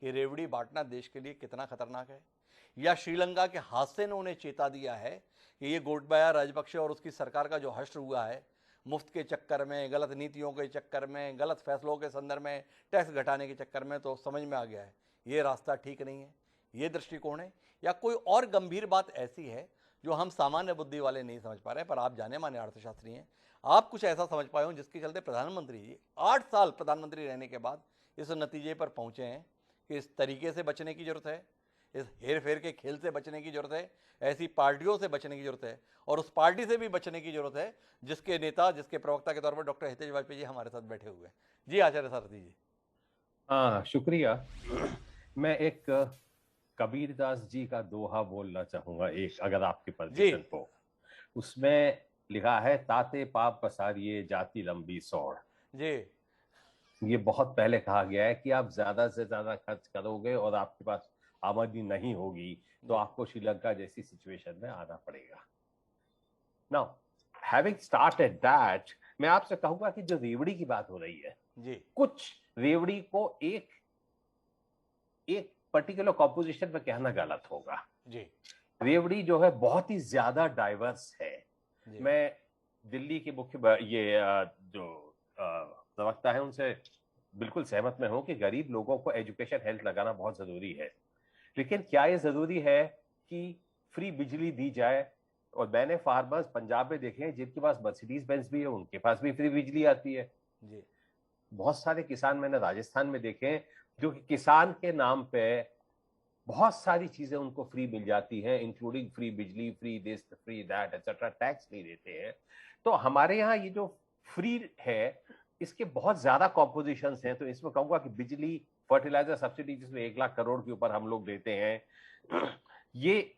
कि रेवड़ी बांटना देश के लिए कितना खतरनाक है, या श्रीलंका के हादसे ने उन्हें चेता दिया है कि ये गोटबाया राजपक्षे और उसकी सरकार का जो हश्र हुआ है, मुफ्त के चक्कर में, गलत नीतियों के चक्कर में, गलत फैसलों के संदर्भ में, टैक्स घटाने के चक्कर में, तो समझ में आ गया है ये रास्ता ठीक नहीं है? ये दृष्टिकोण है, या कोई और गंभीर बात ऐसी है जो हम सामान्य बुद्धि वाले नहीं समझ पा रहे हैं? पर आप जाने माने अर्थशास्त्री हैं, आप कुछ ऐसा समझ पाए हो जिसके चलते प्रधानमंत्री जी 8 साल प्रधानमंत्री रहने के बाद इस नतीजे पर पहुंचे हैं कि इस तरीके से बचने की जरूरत है, इस हेर फेर के खेल से बचने की जरूरत है, ऐसी पार्टियों से बचने की जरूरत है, और उस पार्टी से भी बचने की जरूरत है जिसके नेता, जिसके प्रवक्ता के तौर पर डॉक्टर हितेश वाजपेयी जी हमारे साथ बैठे हुए हैं? जी आचार्य सारथी जी। हाँ, शुक्रिया। मैं एक कबीरदास जी का दोहा बोलना चाहूंगा, एक, अगर आपके परमिशन हो। उसमें लिखा है, ताते पाप पसारिए जाति लंबी सौड़। जी, ये बहुत पहले कहा गया है कि आप ज्यादा से ज्यादा खर्च करोगे और आपके पास आमदनी नहीं होगी तो आपको श्रीलंका जैसी सिचुएशन में आना पड़ेगा। नाउ हैविंग स्टार्टेड दैट, मैं आपसे कहूंगा कि जो रेवड़ी की बात हो रही है जी, कुछ रेवड़ी को एक पर्टिकुलर कॉम्पोजिशन में कहना गलत होगा जी। रेवड़ी जो है बहुत ही ज्यादा डाइवर्स है। मैं दिल्ली के मुख्य जो प्रवक्ता है उनसे बिल्कुल सहमत में हूं कि गरीब लोगों को एजुकेशन, हेल्थ लगाना बहुत जरूरी है, लेकिन क्या ये जरूरी है कि फ्री बिजली दी जाए? और मैंने फार्मर्स पंजाब में देखे हैं जिनके पास मर्सिडीज बेंज भी है, उनके पास भी फ्री बिजली आती है जी। बहुत सारे किसान मैंने राजस्थान में देखे हैं जो कि किसान के नाम पे बहुत सारी चीजें उनको फ्री मिल जाती हैं, इंक्लूडिंग फ्री बिजली, free this, free that, etcetera, tax नहीं देते हैं। तो हमारे यहाँ ये जो फ्री है इसके बहुत ज्यादा कॉम्पोजिशंस हैं। तो इसमें कहूंगा कि बिजली, फर्टिलाइजर सब्सिडी जिसमें 1 लाख करोड़ के ऊपर हम लोग देते हैं, ये,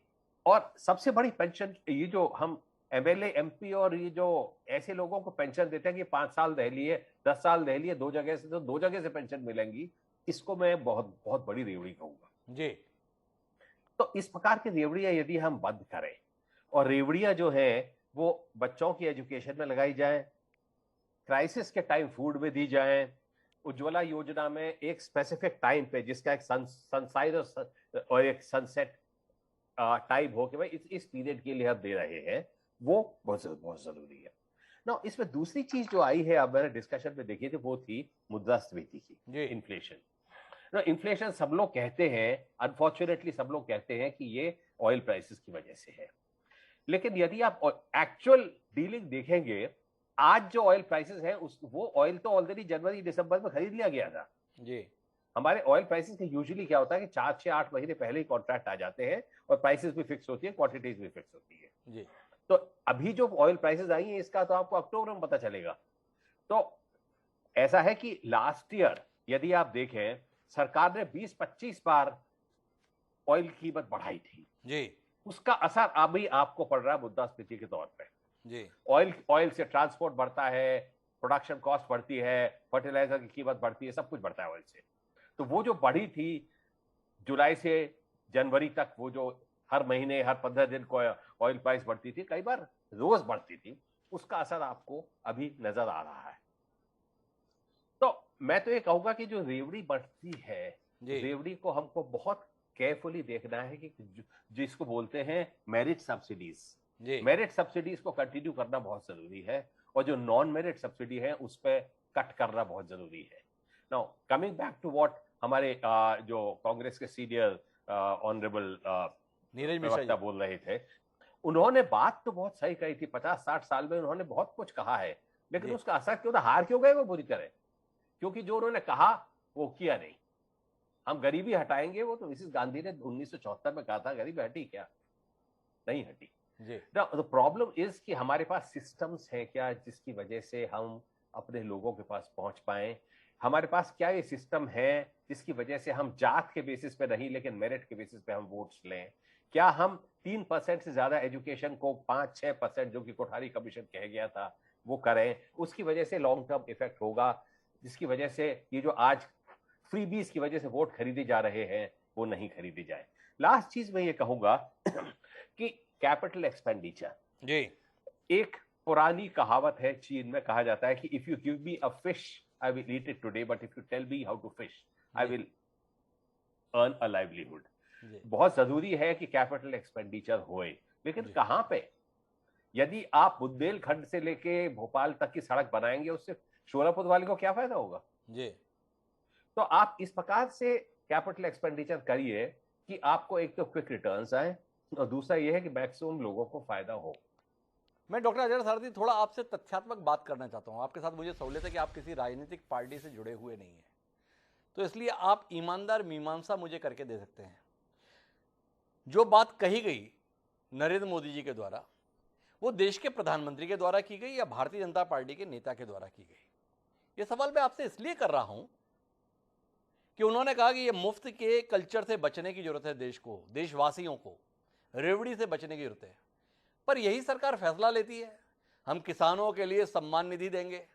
और सबसे बड़ी पेंशन, ये जो हम एमएलए, एमपी और ये जो ऐसे लोगों को पेंशन देते हैं कि 5 साल रह लिए, 10 साल रह लिए 2 जगह से, तो 2 जगह से पेंशन मिलेंगी, इसको मैं बहुत बहुत बड़ी रेवड़ी कहूंगा जी। तो इस प्रकार की रेवड़ियां यदि हम बंद करें, और रेवड़ियां जो है वो बच्चों की एजुकेशन में लगाई जाए, क्राइसिस के टाइम फूड में दी जाए, उज्ज्वला योजना में एक स्पेसिफिक टाइम पे जिसका एक सनसाइज और एक सनसेट टाइम हो कि भाई इस पीरियड के लिए हम दे रहे हैं, वो बहुत जरूरी है ना। इसमें दूसरी चीज जो आई है, अब मैंने डिस्कशन में देखी थी, वो थी मुद्रास्फीति की, इन्फ्लेशन ना। इन्फ्लेशन सब लोग कहते हैं, अनफॉर्चुनेटली सब लोग कहते हैं कि ये ऑयल प्राइसेस की वजह से है, लेकिन यदि आप एक्चुअल डीलिंग देखेंगे, आज जो ऑयल प्राइसेस है वो ऑयल तो ऑलरेडी जनवरी दिसंबर में खरीद लिया गया था जी। हमारे ऑयल प्राइसेस के यूजुअली क्या होता है कि 4 से 8 महीने पहले ही कॉन्ट्रैक्ट आ जाते हैं और प्राइसेस भी फिक्स होती है, क्वांटिटीज भी फिक्स होती है जी। तो अभी जो ऑयल प्राइसेस आई हैं इसका तो आपको अक्टूबर में पता चलेगा। तो ऐसा है कि लास्ट ईयर यदि आप देखें, सरकार ने 20-25 बार ऑयल की कीमत बढ़ाई थी जी। उसका असर अभी आपको पड़ रहा है मुद्रास्फीति के तौर पे जी। ऑयल से ट्रांसपोर्ट बढ़ता है, प्रोडक्शन कॉस्ट बढ़ती है, फर्टिलाइजर की कीमत बढ़ती है, सब कुछ बढ़ता है ऑयल से। तो वो जो बढ़ी थी जुलाई से जनवरी तक, वो जो हर महीने हर 15 दिन को ऑयल प्राइस बढ़ती थी, कई बार रोज बढ़ती थी, उसका असर आपको अभी नजर आ रहा है। तो मैं तो ये कहूंगा कि जो रेवड़ी बढ़ती है, रेवड़ी को हमको बहुत केयरफुली देखना है कि जिसको बोलते हैं मेरिट सब्सिडीज, मेरिट सब्सिडीज को कंटिन्यू करना बहुत जरूरी है और जो नॉन मेरिट सब्सिडी है उस पर कट करना बहुत जरूरी है। Now coming back to what हमारे जो कांग्रेस के सीनियर ऑनरेबल नीरज मिश्रा बोल रहे थे, उन्होंने बात तो बहुत सही कही थी। 50-60 साल में उन्होंने बहुत कुछ कहा है, लेकिन उसका असर क्यों था, हार क्यों गए वो बुरी तरह? क्योंकि जो उन्होंने कहा वो किया नहीं। हम गरीबी हटाएंगे, वो तो मिसेस गांधी ने 1974 में कहा था, गरीबी हटी क्या? नहीं हटी। द प्रॉब्लम इज कि हमारे पास सिस्टम्स हैं क्या जिसकी वजह से हम अपने लोगों के पास पहुंच पाए? हमारे पास क्या ये सिस्टम है जिसकी वजह से हम जात के बेसिस पे नहीं लेकिन मेरिट के बेसिस पे हम वोट्स लें? क्या हम 3% से ज्यादा एजुकेशन को 5-6% जो कि कोठारी कमीशन कह गया था वो करें? उसकी वजह से लॉन्ग टर्म इफेक्ट होगा, जिसकी वजह से ये जो आज फ्रीबीज की वजह से वोट खरीदे जा रहे हैं वो नहीं खरीदे जाए। लास्ट चीज मैं ये कहूंगा कि कैपिटल एक्सपेंडिचर जी, एक पुरानी कहावत है, चीन में कहा जाता है कि if you give me a fish I will eat it today, but if you tell me how to fish I will earn a livelihood. बहुत जरूरी है कि कैपिटल एक्सपेंडिचर होए, लेकिन कहां पे? यदि आप बुंदेलखंड से लेके भोपाल तक की सड़क बनाएंगे, उससे शोलापुर वाले को क्या फायदा होगा जी? तो आप इस प्रकार से कैपिटल एक्सपेंडिचर करिए कि आपको एक तो क्विक रिटर्न्स आए और दूसरा यह है कि मैक्सिमम लोगों को फायदा हो। मैं डॉक्टर अजय सारथी थोड़ा आपसे तथ्यात्मक बात करना चाहता हूं। आपके साथ मुझे सहूलियत है कि आप किसी राजनीतिक पार्टी से जुड़े हुए नहीं हैं, तो इसलिए आप ईमानदार मीमांसा मुझे करके दे सकते हैं। जो बात कही गई नरेंद्र मोदी जी के द्वारा, वो देश के प्रधानमंत्री के द्वारा की गई या भारतीय जनता पार्टी के नेता के द्वारा की गई? ये सवाल मैं आपसे इसलिए कर रहा हूं कि उन्होंने कहा कि ये मुफ्त के कल्चर से बचने की जरूरत है, देश को, देशवासियों को रेवड़ी से बचने की जरूरत है। पर यही सरकार फैसला लेती है, हम किसानों के लिए सम्मान निधि देंगे,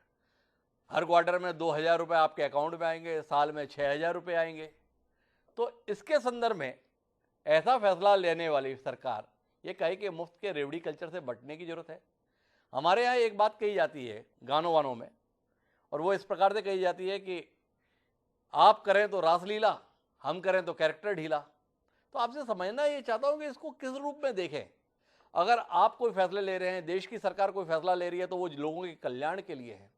हर क्वार्टर में 2000 रुपये आपके अकाउंट में आएंगे, साल में 6000 रुपये आएंगे। तो इसके संदर्भ में ऐसा फैसला लेने वाली सरकार ये कहे कि मुफ्त के रेवड़ी कल्चर से बचने की जरूरत है। हमारे यहाँ एक बात कही जाती है गानों वानों में, और वो इस प्रकार से कही जाती है कि आप करें तो रासलीला, हम करें तो कैरेक्टर ढीला। तो आपसे समझना ये चाहता हूं कि इसको किस रूप में देखें। अगर आप कोई फैसले ले रहे हैं, देश की सरकार कोई फैसला ले रही है, तो वो लोगों के कल्याण के लिए है।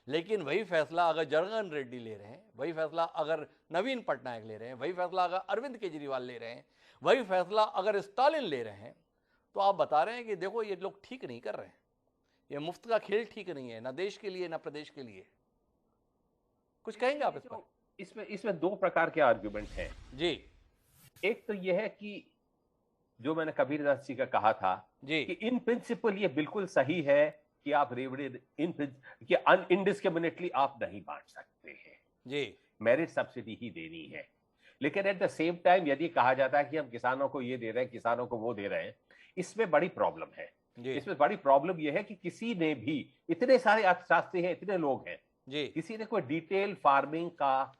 लेकिन वही फैसला अगर जगन रेड्डी ले रहे हैं, वही फैसला अगर नवीन पटनायक ले रहे हैं, वही फैसला अगर अरविंद केजरीवाल ले रहे हैं, वही फैसला अगर स्टालिन ले रहे हैं, तो आप बता रहे हैं कि देखो ये लोग ठीक नहीं कर रहे हैं, ये मुफ्त का खेल ठीक नहीं है, ना देश के लिए ना प्रदेश के लिए। कुछ कहेंगे आप इस पर? इसमें दो प्रकार के आर्ग्यूमेंट हैं जी। एक तो यह है कि जो मैंने कबीरदास जी का कहा था जी कि इन प्रिंसिपल ये बिल्कुल सही है कि आप रेवड़ी इनडिस्क्रिमिनेटली आप नहीं बांट सकते हैं जी, मेरिट सब्सिडी ही देनी है। लेकिन एट द सेम टाइम यदि कहा जाता है कि हम किसानों को ये दे रहे हैं, किसानों को वो दे रहे हैं, इसमें बड़ी प्रॉब्लम है। इसमें बड़ी प्रॉब्लम यह है कि किसी ने भी, इतने सारे अर्थशास्त्री हैं, इतने लोग हैं जी, किसी ने कोई डिटेल फार्मिंग का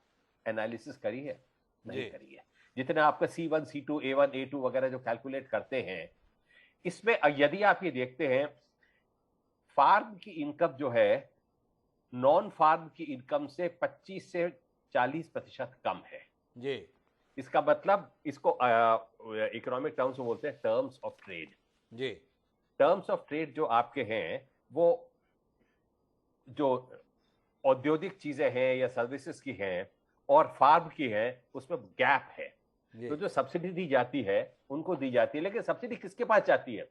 एनालिसिस करी है? नहीं करी है। जितने आपका C1, C2, A1, A2 वगैरह जो कैलकुलेट करते हैं, इसमें यदि आप ये देखते हैं फार्म की इनकम जो है नॉन फार्म की इनकम से 25 से 40% कम है जी। इसका मतलब इसको इकोनॉमिक टर्म्स में बोलते हैं टर्म्स ऑफ ट्रेड जी। टर्म्स ऑफ ट्रेड जो आपके हैं वो जो औद्योगिक चीजें हैं या सर्विसेज की हैं और फार्म की है उसमें गैप है। तो जो सब्सिडी दी जाती है उनको दी जाती है, लेकिन सब्सिडी किसके पास जाती है?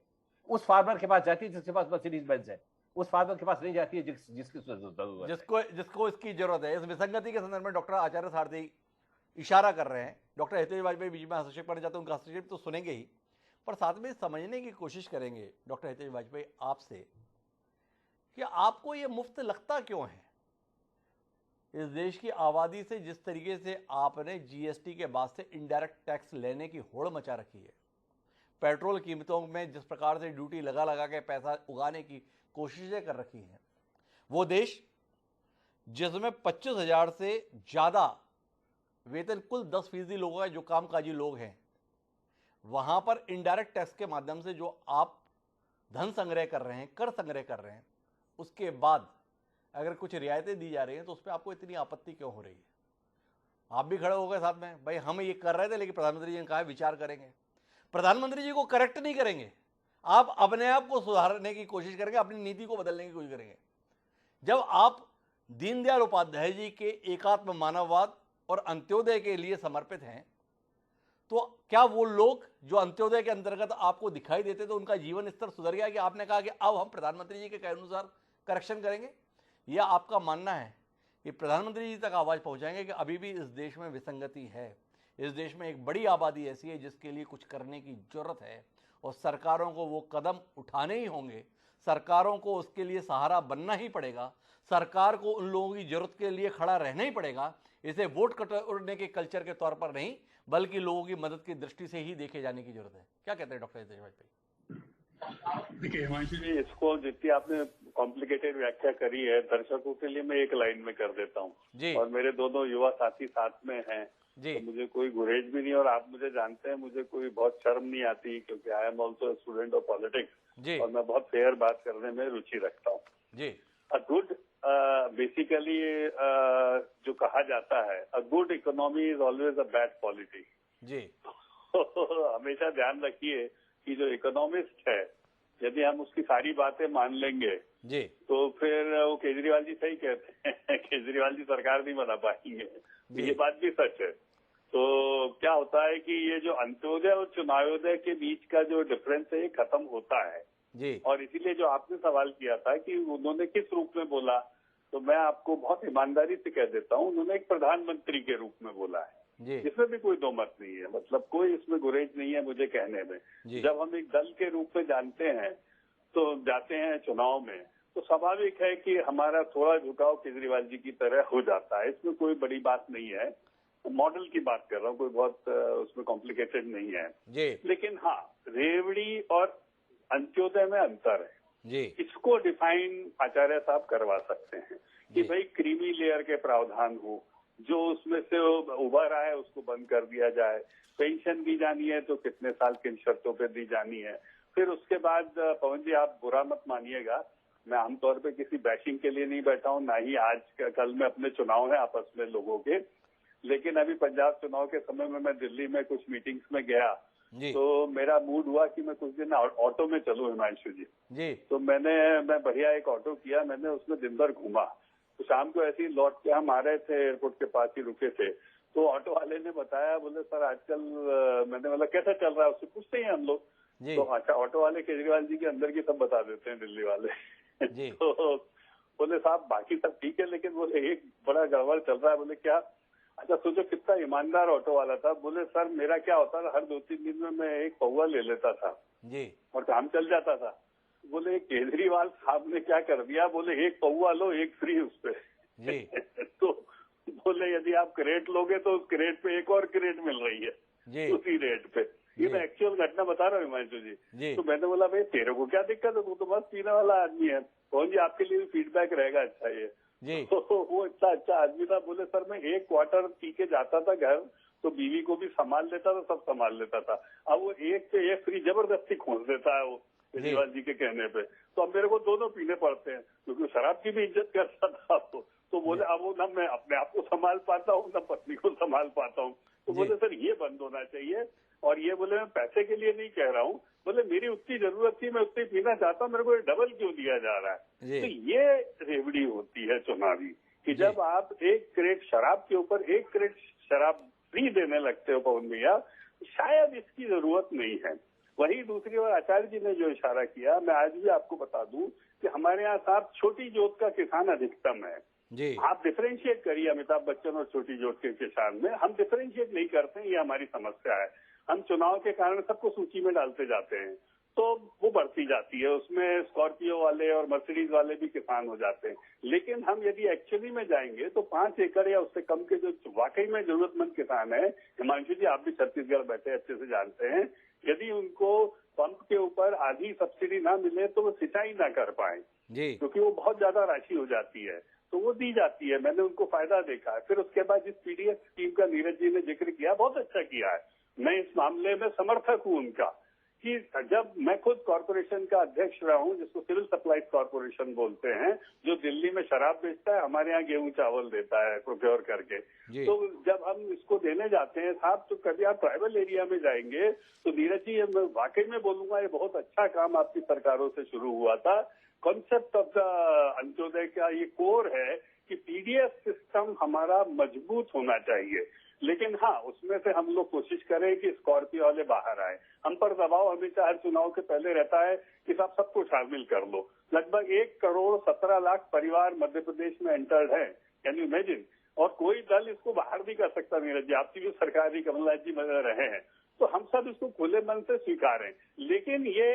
उस फार्मर के पास जाती है जिसके पास मर्सिडीज बेंज है, उस फार्मर के पास नहीं जाती है जिसकी जिसको इसकी जरूरत है। इस विसंगति के संदर्भ में डॉक्टर आचार्य सारथी इशारा कर रहे हैं। डॉक्टर हितेश वाजपेयी बीच में हस्तक्षेप करना चाहते हैं, उनका हस्तक्षेप तो सुनेंगे ही, पर साथ में समझने की कोशिश करेंगे डॉक्टर हितेश वाजपेयी आपसे कि आपको ये मुफ्त लगता क्यों है? इस देश की आबादी से जिस तरीके से आपने जीएसटी के बाद से इनडायरेक्ट टैक्स लेने की होड़ मचा रखी है, पेट्रोल कीमतों में जिस प्रकार से ड्यूटी लगा लगा के पैसा उगाने की कोशिशें कर रखी हैं, वो देश जिसमें 25,000 से ज़्यादा वेतन कुल 10% लोगों का जो कामकाजी लोग हैं, वहाँ पर इनडायरेक्ट टैक्स के माध्यम से जो आप धन संग्रह कर रहे हैं, कर संग्रह कर रहे हैं, उसके बाद अगर कुछ रियायतें दी जा रही हैं तो उस पर आपको इतनी आपत्ति क्यों हो रही है? आप भी खड़े हो गए साथ में, भाई हम ये कर रहे थे लेकिन प्रधानमंत्री जी ने कहा विचार करेंगे। प्रधानमंत्री जी को करेक्ट नहीं करेंगे, आप अपने आप को सुधारने की कोशिश करेंगे, अपनी नीति को बदलने की कोशिश करेंगे। जब आप दीनदयाल उपाध्याय जी के एकात्म मानववाद और अंत्योदय के लिए समर्पित हैं, तो क्या वो लोग जो अंत्योदय के अंतर्गत आपको दिखाई देते तो उनका जीवन स्तर सुधर गया कि आपने कहा कि अब हम प्रधानमंत्री जी के कहे अनुसार करेक्शन करेंगे? या आपका मानना है कि प्रधानमंत्री जी तक आवाज पहुंचाएंगे कि अभी भी इस देश में विसंगति है, इस देश में एक बड़ी आबादी ऐसी है जिसके लिए कुछ करने की जरूरत है और सरकारों को वो कदम उठाने ही होंगे, सरकारों को उसके लिए सहारा बनना ही पड़ेगा, सरकार को उन लोगों की जरूरत के लिए खड़ा रहना ही पड़ेगा, इसे वोट कटोरने के कल्चर के तौर पर नहीं बल्कि लोगों की मदद की दृष्टि से ही देखे जाने की जरूरत है। क्या कहते हैं डॉक्टर हितेश वाजपेयी? देखिए हिमांशु जी, इसको जितनी आपने कॉम्प्लिकेटेड व्याख्या करी है, दर्शकों के लिए मैं एक लाइन में कर देता हूँ। और मेरे दोनों युवा साथी साथ में हैं, तो मुझे कोई गुरेज भी नहीं, और आप मुझे जानते हैं, मुझे कोई बहुत शर्म नहीं आती क्योंकि I am also student of politics और मैं बहुत फेयर बात करने में रुचि रखता हूँ। अ गुड बेसिकली जो कहा जाता है, a good economy is always a bad polity. हमेशा ध्यान रखिए कि जो इकोनॉमिस्ट है, यदि हम उसकी सारी बातें मान लेंगे तो फिर वो केजरीवाल जी सही कहते हैं, केजरीवाल जी सरकार नहीं बना पाएंगे, ये बात भी सच है। तो क्या होता है कि ये जो अंत्योदय और चुनावोदय के बीच का जो डिफरेंस है ये खत्म होता है और इसीलिए जो आपने सवाल किया था कि उन्होंने किस रूप में बोला, तो मैं आपको बहुत ईमानदारी से कह देता हूँ, उन्होंने एक प्रधानमंत्री के रूप में बोला है। इसमें भी कोई दो मत नहीं है, मतलब कोई इसमें गुरेज नहीं है मुझे कहने में। जब हम एक दल के रूप में जानते हैं तो जाते हैं चुनाव में, तो स्वाभाविक है कि हमारा थोड़ा झुकाव केजरीवाल जी की तरह हो जाता है। इसमें कोई बड़ी बात नहीं है, मॉडल की बात कर रहा हूँ, कोई बहुत उसमें कॉम्प्लिकेटेड नहीं है। लेकिन हाँ, रेवड़ी और अंत्योदय में अंतर है, इसको डिफाइन आचार्य साहब करवा सकते हैं कि भाई क्रीमी लेयर के प्रावधान हो, जो उसमें से उभर रहा है उसको बंद कर दिया जाए, पेंशन दी जानी है तो कितने साल किन शर्तों पे दी जानी है। फिर उसके बाद पवन जी आप बुरा मत मानिएगा, मैं आमतौर पे किसी बैशिंग के लिए नहीं बैठा हूँ, ना ही आज कल में अपने चुनाव है आपस में लोगों के, लेकिन अभी पंजाब चुनाव के समय में मैं दिल्ली में कुछ मीटिंग्स में गया तो मेरा मूड हुआ कि मैं कुछ दिन ऑटो में चलूं हिमांशु जी। तो मैं बढ़िया एक ऑटो किया, मैंने उसमें दिन भर घूमा। तो शाम को ऐसे ही लौट के हम आ रहे थे, एयरपोर्ट के पास ही रुके थे, तो ऑटो वाले ने बताया, बोले सर आजकल, मैंने बोला कैसा चल रहा है, उससे पूछते हैं हम लोग। तो अच्छा, ऑटो वाले केजरीवाल जी के अंदर की सब बता देते हैं दिल्ली वाले। तो बोले साहब बाकी सब ठीक है, लेकिन बोले एक बड़ा गड़बड़ चल रहा है। बोले क्या? अच्छा सोचो कितना ईमानदार ऑटो वाला था। बोले सर मेरा क्या होता था, हर 2-3 दिन में मैं एक पौवा ले लेता था और काम चल जाता था। बोले केजरीवाल साहब ने क्या कर दिया, बोले एक पौवा लो एक फ्री उस पे। तो बोले यदि आप क्रेट लोगे तो उस क्रेट पे एक और क्रेट मिल रही है उसी रेट पे। ये मैं एक्चुअल घटना बता रहा हूँ हिमांशु जी। तो मैंने बोला भाई तेरे को क्या दिक्कत है, वो तो बस पीने वाला आदमी है। कौन जी आपके लिए भी फीडबैक रहेगा अच्छा ये। तो वो इतना अच्छा आदमी था। बोले सर मैं एक क्वार्टर पी के जाता था घर, तो बीवी को भी संभाल लेता था, सब संभाल लेता था। अब वो एक से एक फ्री जबरदस्ती खोल देता है वो। केजरीवाल जी के कहने पे। तो अब मेरे को दोनों पीने पड़ते हैं, क्योंकि शराब की भी इज्जत करता था तो बोले अब वो ना मैं अपने आप को संभाल पाता हूँ ना पत्नी को संभाल पाता हूँ। तो बोले सर ये बंद होना चाहिए। और ये बोले मैं पैसे के लिए नहीं कह रहा हूँ, बोले मेरी उतनी जरूरत थी, मैं उतनी पीना चाहता हूँ, मेरे को डबल क्यों दिया जा रहा है। तो ये रेवड़ी होती है चुनावी, कि जब आप 1 क्रेट शराब के ऊपर 1 क्रेट शराब फ्री देने लगते हो पवन भैया, शायद इसकी जरूरत नहीं है। वही दूसरी ओर आचार्य जी ने जो इशारा किया, मैं आज भी आपको बता दूं कि हमारे यहाँ साहब छोटी जोत का किसान अधिकतम है जी। आप डिफरेंशिएट करिए अमिताभ बच्चन और छोटी जोत के किसान में, हम डिफरेंशिएट नहीं करते, ये हमारी समस्या है। हम चुनाव के कारण सबको सूची में डालते जाते हैं, तो वो बढ़ती जाती है, उसमें स्कॉर्पियो वाले और मर्सिडीज वाले भी किसान हो जाते हैं। लेकिन हम यदि एक्चुअली में जाएंगे तो 5 एकड़ या उससे कम के जो वाकई में जरूरतमंद किसान है, हिमांशु जी आप भी छत्तीसगढ़ बैठे अच्छे से जानते हैं, यदि उनको पंप के ऊपर आधी सब्सिडी ना मिले तो वो सिंचाई ना कर पाए, क्योंकि वो बहुत ज्यादा राशि हो जाती है, तो वो दी जाती है। मैंने उनको फायदा देखा है। फिर उसके बाद जिस पीडीएस स्कीम का नीरज जी ने जिक्र किया, बहुत अच्छा किया है, मैं इस मामले में समर्थक हूँ उनका, कि जब मैं खुद कॉर्पोरेशन का अध्यक्ष रहा हूँ, जिसको सिविल सप्लाईज कॉर्पोरेशन बोलते हैं, जो दिल्ली में शराब बेचता है, हमारे यहाँ गेहूं चावल देता है प्रोक्योर करके। तो जब हम इसको देने जाते हैं साहब, तो कभी आप ट्राइबल एरिया में जाएंगे तो नीरज जी मैं वाकई में बोलूंगा, ये बहुत अच्छा काम आपकी सरकारों से शुरू हुआ था। कॉन्सेप्ट ऑफ द अंत्योदय का ये कोर है कि पीडीएस सिस्टम हमारा मजबूत होना चाहिए, लेकिन हाँ उसमें से हम लोग कोशिश करें कि स्कॉर्पियो वाले बाहर आए। हम पर दबाव हमेशा हर चुनाव के पहले रहता है कि साहब सबको शामिल कर लो। लगभग 1,17,00,000 परिवार मध्य प्रदेश में एंटर्ड है, कैन यू इमेजिन। और कोई दल इसको बाहर भी कर सकता नीरज जी, आपकी भी सरकार भी कमलनाथ जी रहे हैं, तो हम सब इसको खुले मन से स्वीकारें। लेकिन ये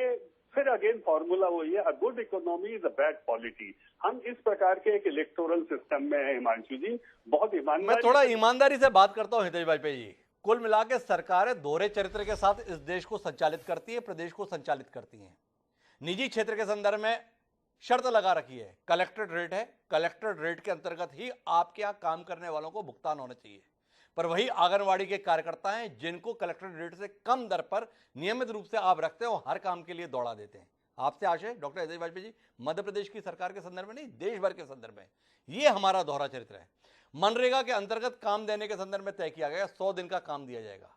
फिर अगेन फॉर्मूला वही है, a good economy is a bad polity. हम इस प्रकार के एक इलेक्टोरल सिस्टम में है हिमांशु जी, बहुत ईमानदारी। मैं थोड़ा ईमानदारी से बात करता हूं हितेश वाजपेयी जी। कुल मिला के सरकारें दोहरे चरित्र के साथ इस देश को संचालित करती है, प्रदेश को संचालित करती हैं। निजी क्षेत्र के संदर्भ में शर्त लगा रखी है, कलेक्टेड रेट है, कलेक्टेड रेट के अंतर्गत ही आपके यहाँ काम करने वालों को भुगतान होना चाहिए। पर वही आंगनवाड़ी के कार्यकर्ता हैं जिनको कलेक्टेड रेट से कम दर पर नियमित रूप से आप रखते हो, हर काम के लिए दौड़ा देते हैं। आपसे आशय डॉक्टर हितेश वाजपेयी जी, मध्य प्रदेश की सरकार के संदर्भ में नहीं, देश भर के संदर्भ में ये हमारा दोहरा चरित्र है। मनरेगा के अंतर्गत काम देने के संदर्भ में तय किया गया 100 दिन का काम दिया जाएगा।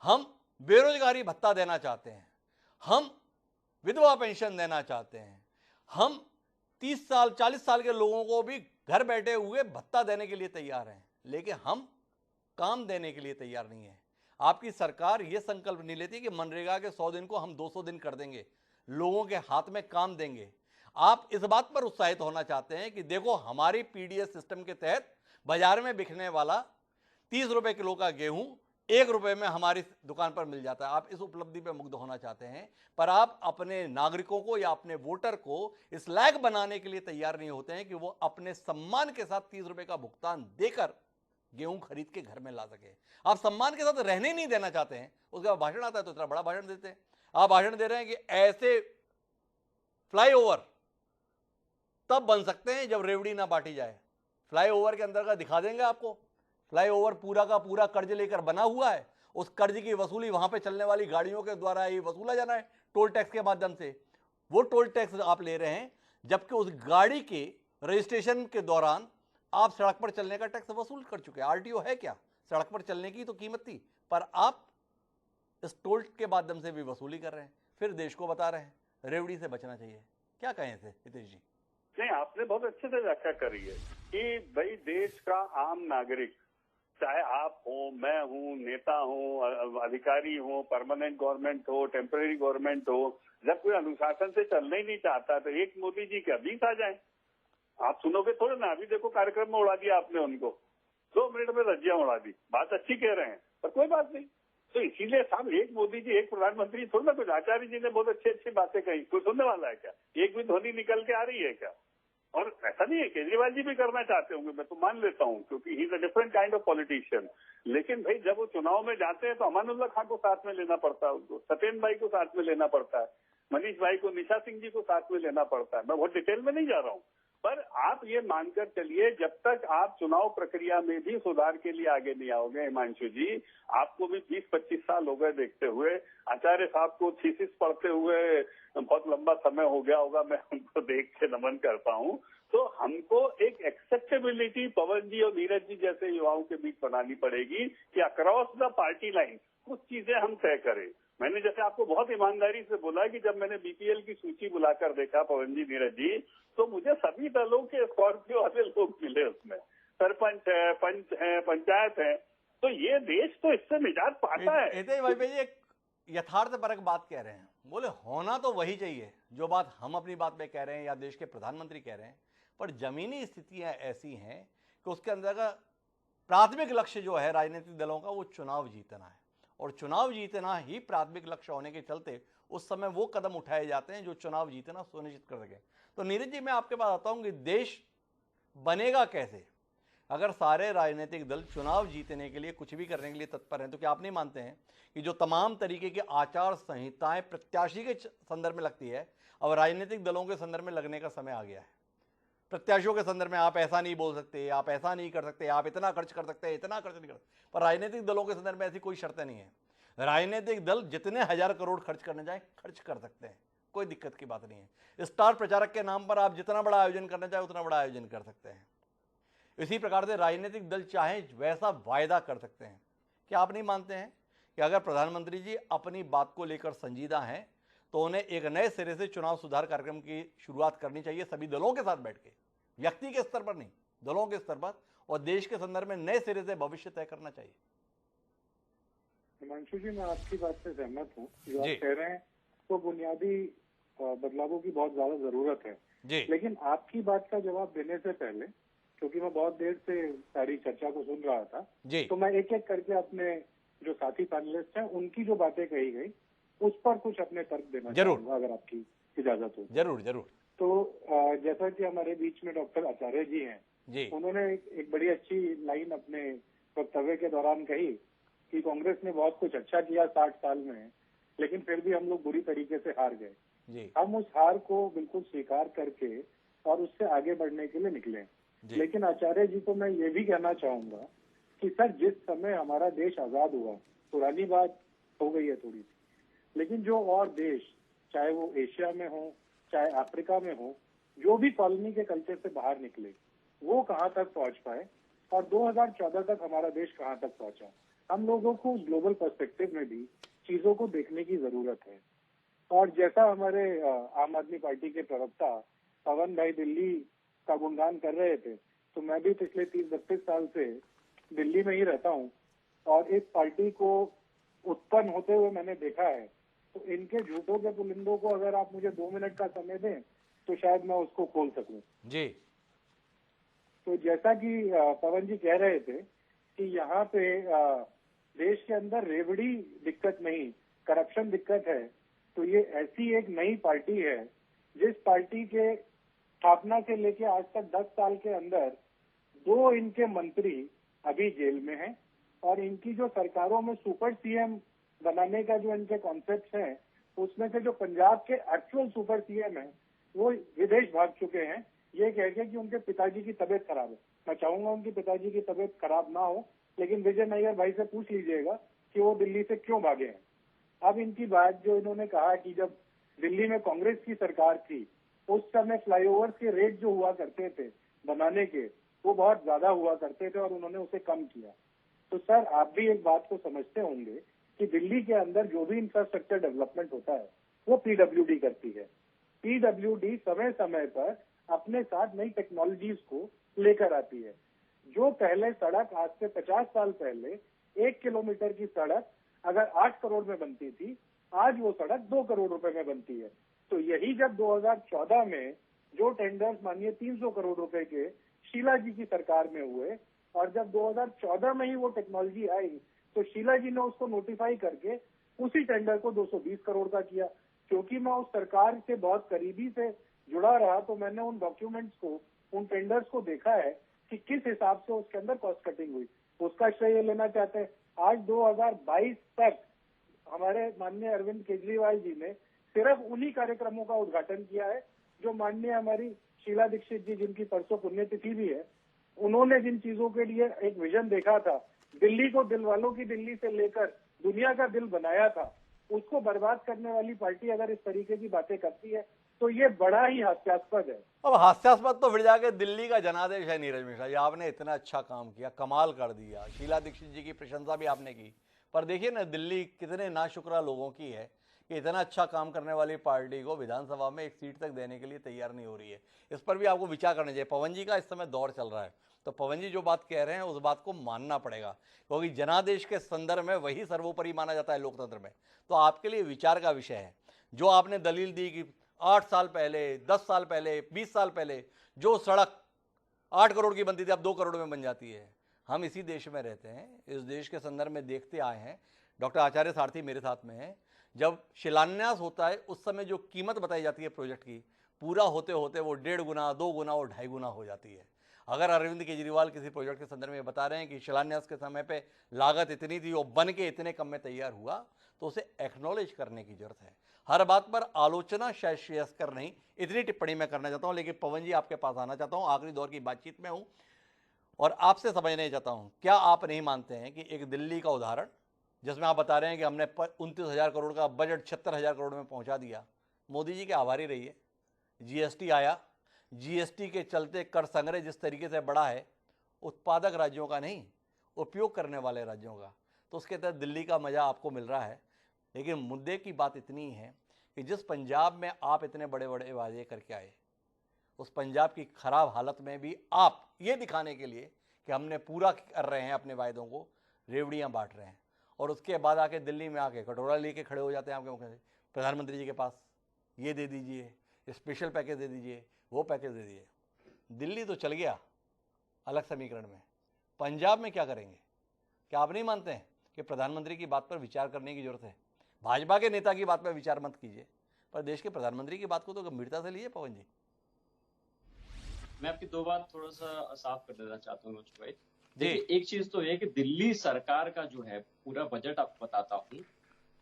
हम बेरोजगारी भत्ता देना चाहते हैं, हम विधवा पेंशन देना चाहते हैं, हम 30 साल 40 साल के लोगों को भी घर बैठे हुए भत्ता देने के लिए तैयार हैं, लेकिन हम काम देने के लिए तैयार नहीं है। आपकी सरकार यह संकल्प नहीं लेती कि मनरेगा के 100 दिन को हम 200 दिन कर देंगे, लोगों के हाथ में काम देंगे। आप इस बात पर उत्साहित होना चाहते हैं कि देखो हमारी पीडीएस सिस्टम के तहत बाजार में बिकने वाला 30 रुपए किलो का गेहूं 1 रुपए में हमारी दुकान पर मिल जाता है। आप इस उपलब्धि पर मुग्ध होना चाहते हैं, पर आप अपने नागरिकों को या अपने वोटर को इस लायक बनाने के लिए तैयार नहीं होते हैं कि वो अपने सम्मान के साथ 30 रुपए का भुगतान देकर गेहूं खरीद के घर में ला सके। आप सम्मान के साथ रहने नहीं देना चाहते हैं। उसके बाद भाषण आता है तो इतना बड़ा भाषण देते हैं। आप भाषण दे रहे हैं कि ऐसे फ्लाईओवर तब बन सकते हैं जब रेवड़ी ना बांटी जाए। फ्लाईओवर के अंदर का दिखा देंगे आपको, फ्लाईओवर पूरा का पूरा कर्ज लेकर बना हुआ है, उस कर्ज की वसूली वहां पे चलने वाली गाड़ियों के द्वारा ही वसूला जाना है टोल टैक्स के माध्यम से। वो टोल टैक्स आप ले रहे हैं जबकि उस गाड़ी के रजिस्ट्रेशन के दौरान आप सड़क पर चलने का टैक्स वसूल कर चुके हैं। आरटीओ है क्या, सड़क पर चलने की तो कीमत थी, पर आप इस टोल के माध्यम से भी वसूली कर रहे हैं, फिर देश को बता रहे हैं रेवड़ी से बचना चाहिए। क्या कहें इसे हितेश जी? नहीं, आपने बहुत अच्छे से व्याख्या करी है कि भाई देश का आम नागरिक, चाहे आप हो, मैं हूँ, नेता हूँ, अधिकारी हो, परमानेंट गवर्नमेंट हो, टेम्परेरी गवर्नमेंट हो, जब कोई अनुशासन से चलना ही नहीं चाहता तो एक मोदी जी क्या 20 आ जाए। आप सुनोगे थोड़े ना, अभी देखो कार्यक्रम में उड़ा दिया आपने उनको, 2 मिनट में रज्जियां उड़ा दी। बात अच्छी कह रहे हैं पर कोई बात नहीं। तो इसीलिए साहब एक मोदी जी एक प्रधानमंत्री थोड़ा ना, कुछ आचार्य जी ने बहुत अच्छी अच्छी बातें कही, कोई सुनने वाला है क्या? एक भी ध्वनि निकल के आ रही है क्या? और ऐसा नहीं है, केजरीवाल जी भी करना चाहते होंगे, मैं तो मान लेता हूँ, क्योंकि he is a different kind of politician. लेकिन भाई जब वो चुनाव में जाते हैं तो अमानुल्लाह खान को साथ में लेना पड़ता है, उनको सत्येंद्र भाई को साथ में लेना पड़ता है, मनीष भाई को, निशा सिंह जी को साथ में लेना पड़ता है। मैं बहुत डिटेल में नहीं जा रहा हूँ, पर आप ये मानकर चलिए, जब तक आप चुनाव प्रक्रिया में भी सुधार के लिए आगे नहीं आओगे हिमांशु जी, आपको भी 20-25 साल हो गए देखते हुए, आचार्य साहब को थीसिस पढ़ते हुए बहुत लंबा समय हो गया होगा, मैं उनको देख के नमन करता हूँ। तो हमको एक एक्सेप्टेबिलिटी पवन जी और नीरज जी जैसे युवाओं के बीच बनानी पड़ेगी कि अक्रॉस द पार्टी लाइन कुछ चीजें हम तय करें। मैंने जैसे आपको बहुत ईमानदारी से बोला कि जब मैंने बीपीएल की सूची बुलाकर देखा पवन जी, नीरज जी, तो मुझे सभी दलों के स्कॉर्पियो वाले लोग मिले उसमें, सरपंच है, पंच है, पंचायत है। तो ये देश तो इससे निजात पाता है। भाई जी एक यथार्थपरक बात कह रहे हैं, बोले होना तो वही चाहिए जो बात हम अपनी बात में कह रहे हैं या देश के प्रधानमंत्री कह रहे हैं, पर जमीनी स्थितियां ऐसी हैं कि उसके अंदर का प्राथमिक लक्ष्य जो है राजनीतिक दलों का वो चुनाव जीतना है, और चुनाव जीतना ही प्राथमिक लक्ष्य होने के चलते उस समय वो कदम उठाए जाते हैं जो चुनाव जीतना सुनिश्चित कर सके। तो नीरज जी मैं आपके पास आता हूं कि देश बनेगा कैसे अगर सारे राजनीतिक दल चुनाव जीतने के लिए कुछ भी करने के लिए तत्पर हैं। तो क्या आप नहीं मानते हैं कि जो तमाम तरीके की आचार संहिताएं प्रत्याशी के संदर्भ में लगती है, अब राजनीतिक दलों के संदर्भ में लगने का समय आ गया है। प्रत्याशियों के संदर्भ में आप ऐसा नहीं बोल सकते, आप ऐसा नहीं कर सकते, आप इतना खर्च कर सकते हैं, इतना खर्च नहीं कर सकते, पर राजनीतिक दलों के संदर्भ में ऐसी कोई शर्तें नहीं है। राजनीतिक दल जितने 1000 करोड़ खर्च करने जाए खर्च कर सकते हैं, कोई दिक्कत की बात नहीं है। स्टार प्रचारक के नाम पर आप जितना बड़ा आयोजन करना चाहे उतना बड़ा आयोजन कर सकते हैं। इसी प्रकार से राजनीतिक दल चाहे वैसा वायदा कर सकते हैं। क्या आप नहीं मानते हैं कि अगर प्रधानमंत्री जी अपनी बात को लेकर संजीदा हैं तो उन्हें एक नए सिरे से चुनाव सुधार कार्यक्रम की शुरुआत करनी चाहिए, सभी दलों के साथ बैठ के, व्यक्ति के स्तर पर नहीं, दलों के स्तर पर, और देश के संदर्भ में नए सिरे से भविष्य तय करना चाहिए। हिमांशु जी, मैं आपकी बात से सहमत हूँ। जो आप कह रहे हैं तो बुनियादी बदलावों की बहुत ज्यादा जरूरत है जी। लेकिन आपकी बात का जवाब देने से पहले, क्योंकि मैं बहुत देर से सारी चर्चा को सुन रहा था जी, तो मैं एक एक करके अपने जो साथी पैनलिस्ट हैं उनकी जो बातें कही गई उस पर कुछ अपने तर्क देना चाहूंगा, अगर आपकी इजाजत हो। जरूर जरूर। तो जैसा कि हमारे बीच में डॉक्टर आचार्य जी हैं जी, उन्होंने एक बड़ी अच्छी लाइन अपने वक्तव्य के दौरान कही कि कांग्रेस ने बहुत कुछ अच्छा किया 60 साल में, लेकिन फिर भी हम लोग बुरी तरीके से हार गए। हम उस हार को बिल्कुल स्वीकार करके और उससे आगे बढ़ने के लिए निकले। लेकिन आचार्य जी को मैं ये भी कहना चाहूंगा कि सर, जिस समय हमारा देश आजाद हुआ, पुरानी बात हो गई है थोड़ी सी, लेकिन जो और देश, चाहे वो एशिया में हो चाहे अफ्रीका में हो, जो भी कॉलोनी के कल्चर से बाहर निकले वो कहाँ तक पहुंच पाए और 2014 तक हमारा देश कहाँ तक पहुंचा। हम लोगों को ग्लोबल पर्सपेक्टिव में भी चीजों को देखने की जरूरत है। और जैसा हमारे आम आदमी पार्टी के प्रवक्ता पवन भाई दिल्ली का गुणगान कर रहे थे, तो मैं भी पिछले 30-32 साल से दिल्ली में ही रहता हूँ और इस पार्टी को उत्पन्न होते हुए मैंने देखा है। तो इनके झूठों के पुलिंदों को अगर आप मुझे 2 मिनट का समय दें तो शायद मैं उसको खोल सकूं जी। तो जैसा कि पवन जी कह रहे थे कि यहाँ पे देश के अंदर रेवड़ी दिक्कत नहीं, करप्शन दिक्कत है, तो ये ऐसी एक नई पार्टी है जिस पार्टी के स्थापना से लेके आज तक 10 साल के अंदर 2 इनके मंत्री अभी जेल में हैं और इनकी जो सरकारों में सुपर सीएम बनाने का जो इनके कॉन्सेप्ट हैं, उसमें से जो पंजाब के एक्चुअल सुपर सीएम हैं वो विदेश भाग चुके हैं, ये कह के कि उनके पिताजी की तबीयत खराब है। मैं चाहूंगा उनकी पिताजी की तबीयत खराब ना हो, लेकिन विजय नायर भाई से पूछ लीजिएगा कि वो दिल्ली से क्यों भागे हैं। अब इनकी बात जो इन्होंने कहा कि जब दिल्ली में कांग्रेस की सरकार थी उस समय फ्लाईओवर के रेट जो हुआ करते थे बनाने के, वो बहुत ज्यादा हुआ करते थे और उन्होंने उसे कम किया। तो सर, आप भी एक बात को समझते होंगे कि दिल्ली के अंदर जो भी इंफ्रास्ट्रक्चर डेवलपमेंट होता है वो पीडब्ल्यूडी करती है। पीडब्ल्यूडी समय समय पर अपने साथ नई टेक्नोलॉजीज को लेकर आती है। जो पहले सड़क आज से 50 साल पहले 1 किलोमीटर की सड़क अगर 8 करोड़ में बनती थी, आज वो सड़क 2 करोड़ रुपए में बनती है। तो यही जब 2014 में जो टेंडर्स मानिए 300 करोड़ रुपए के शीला जी की सरकार में हुए और जब 2014 में ही वो टेक्नोलॉजी आई तो शीला जी ने उसको नोटिफाई करके उसी टेंडर को 220 करोड़ का किया। क्योंकि मैं उस सरकार से बहुत करीबी से जुड़ा रहा तो मैंने उन डॉक्यूमेंट्स को, उन टेंडर्स को देखा है कि किस हिसाब से उसके अंदर कॉस्ट कटिंग हुई। उसका श्रेय लेना चाहते हैं। आज 2022 तक हमारे माननीय अरविंद केजरीवाल जी ने सिर्फ उन्हीं कार्यक्रमों का उद्घाटन किया है जो माननीय हमारी शीला दीक्षित जी, जिनकी परसों पुण्यतिथि भी है, उन्होंने जिन चीजों के लिए एक विजन देखा था, दिल्ली को दिल वालों की दिल्ली से लेकर दुनिया का दिल बनाया था, उसको बर्बाद करने वाली पार्टी अगर इस तरीके की बातें करती है तो ये बड़ा ही हास्यास्पद है। अब हास्यास्पद तो फिर जाके दिल्ली का जनादेश है नीरज मिश्रा जी, आपने इतना अच्छा काम किया, कमाल कर दिया, शीला दीक्षित जी की प्रशंसा भी आपने की, पर देखिए ना दिल्ली कितने नाशुक्रा लोगों की है कि इतना अच्छा काम करने वाली पार्टी को विधानसभा में एक सीट तक देने के लिए तैयार नहीं हो रही है। इस पर भी आपको विचार करना चाहिए। पवन जी का इस समय दौर चल रहा है, तो पवन जी जो बात कह रहे हैं उस बात को मानना पड़ेगा, क्योंकि जनादेश के संदर्भ में वही सर्वोपरि माना जाता है लोकतंत्र में। तो आपके लिए विचार का विषय है। जो आपने दलील दी कि 8 साल पहले, 10 साल पहले, 20 साल पहले जो सड़क 8 करोड़ की बनती थी अब 2 करोड़ में बन जाती है। हम इसी देश में रहते हैं, इस देश के संदर्भ में देखते आए हैं। डॉक्टर आचार्य सारथी मेरे साथ में हैं। जब शिलान्यास होता है उस समय जो कीमत बताई जाती है प्रोजेक्ट की, पूरा होते होते वो 1.5 गुना, 2 गुना और 2.5 गुना हो जाती है। अगर अरविंद केजरीवाल किसी प्रोजेक्ट के संदर्भ में बता रहे हैं कि शिलान्यास के समय पे लागत इतनी थी और बन के इतने कम में तैयार हुआ, तो उसे एक्नॉलेज करने की जरूरत है। हर बात पर आलोचना शायद श्रेयस्कर नहीं, इतनी टिप्पणी मैं करना चाहता हूं। लेकिन पवन जी आपके पास आना चाहता हूं, आखिरी दौर की बातचीत में हूं और आपसे समझना चाहता हूं, क्या आप नहीं मानते हैं कि एक दिल्ली का उदाहरण जिसमें आप बता रहे हैं कि हमने 29,000 करोड़ का बजट 76,000 करोड़ में पहुंचा दिया, मोदी जी के आभारी रहिए। जीएसटी आया, जीएसटी के चलते कर संग्रह जिस तरीके से बढ़ा है, उत्पादक राज्यों का नहीं, उपयोग करने वाले राज्यों का, तो उसके तहत दिल्ली का मजा आपको मिल रहा है। लेकिन मुद्दे की बात इतनी है कि जिस पंजाब में आप इतने बड़े बड़े वादे करके आए, उस पंजाब की खराब हालत में भी आप ये दिखाने के लिए कि हमने पूरा कर रहे हैं अपने वायदों को, रेवड़ियां बांट रहे हैं, और उसके बाद आके दिल्ली में आके कटोरा लेके खड़े हो जाते हैं आपके मुख्यमंत्री प्रधानमंत्री जी के पास, ये दे दीजिए, स्पेशल पैकेज दे दीजिए, वो पैकेज दे दीजिए। दिल्ली तो चल गया अलग समीकरण में, पंजाब में क्या करेंगे? क्या आप नहीं मानते हैं कि प्रधानमंत्री की बात पर विचार करने की जरूरत है? भाजपा के नेता की बात पर विचार मत कीजिए, पर देश के प्रधानमंत्री की बात को तो गंभीरता से लीजिए। पवन जी, मैं आपकी 2 बात थोड़ा सा साफ कर देना चाहता हूँ भाई। देखिए, एक चीज तो है कि दिल्ली सरकार का जो है पूरा बजट आपको बताता हूँ।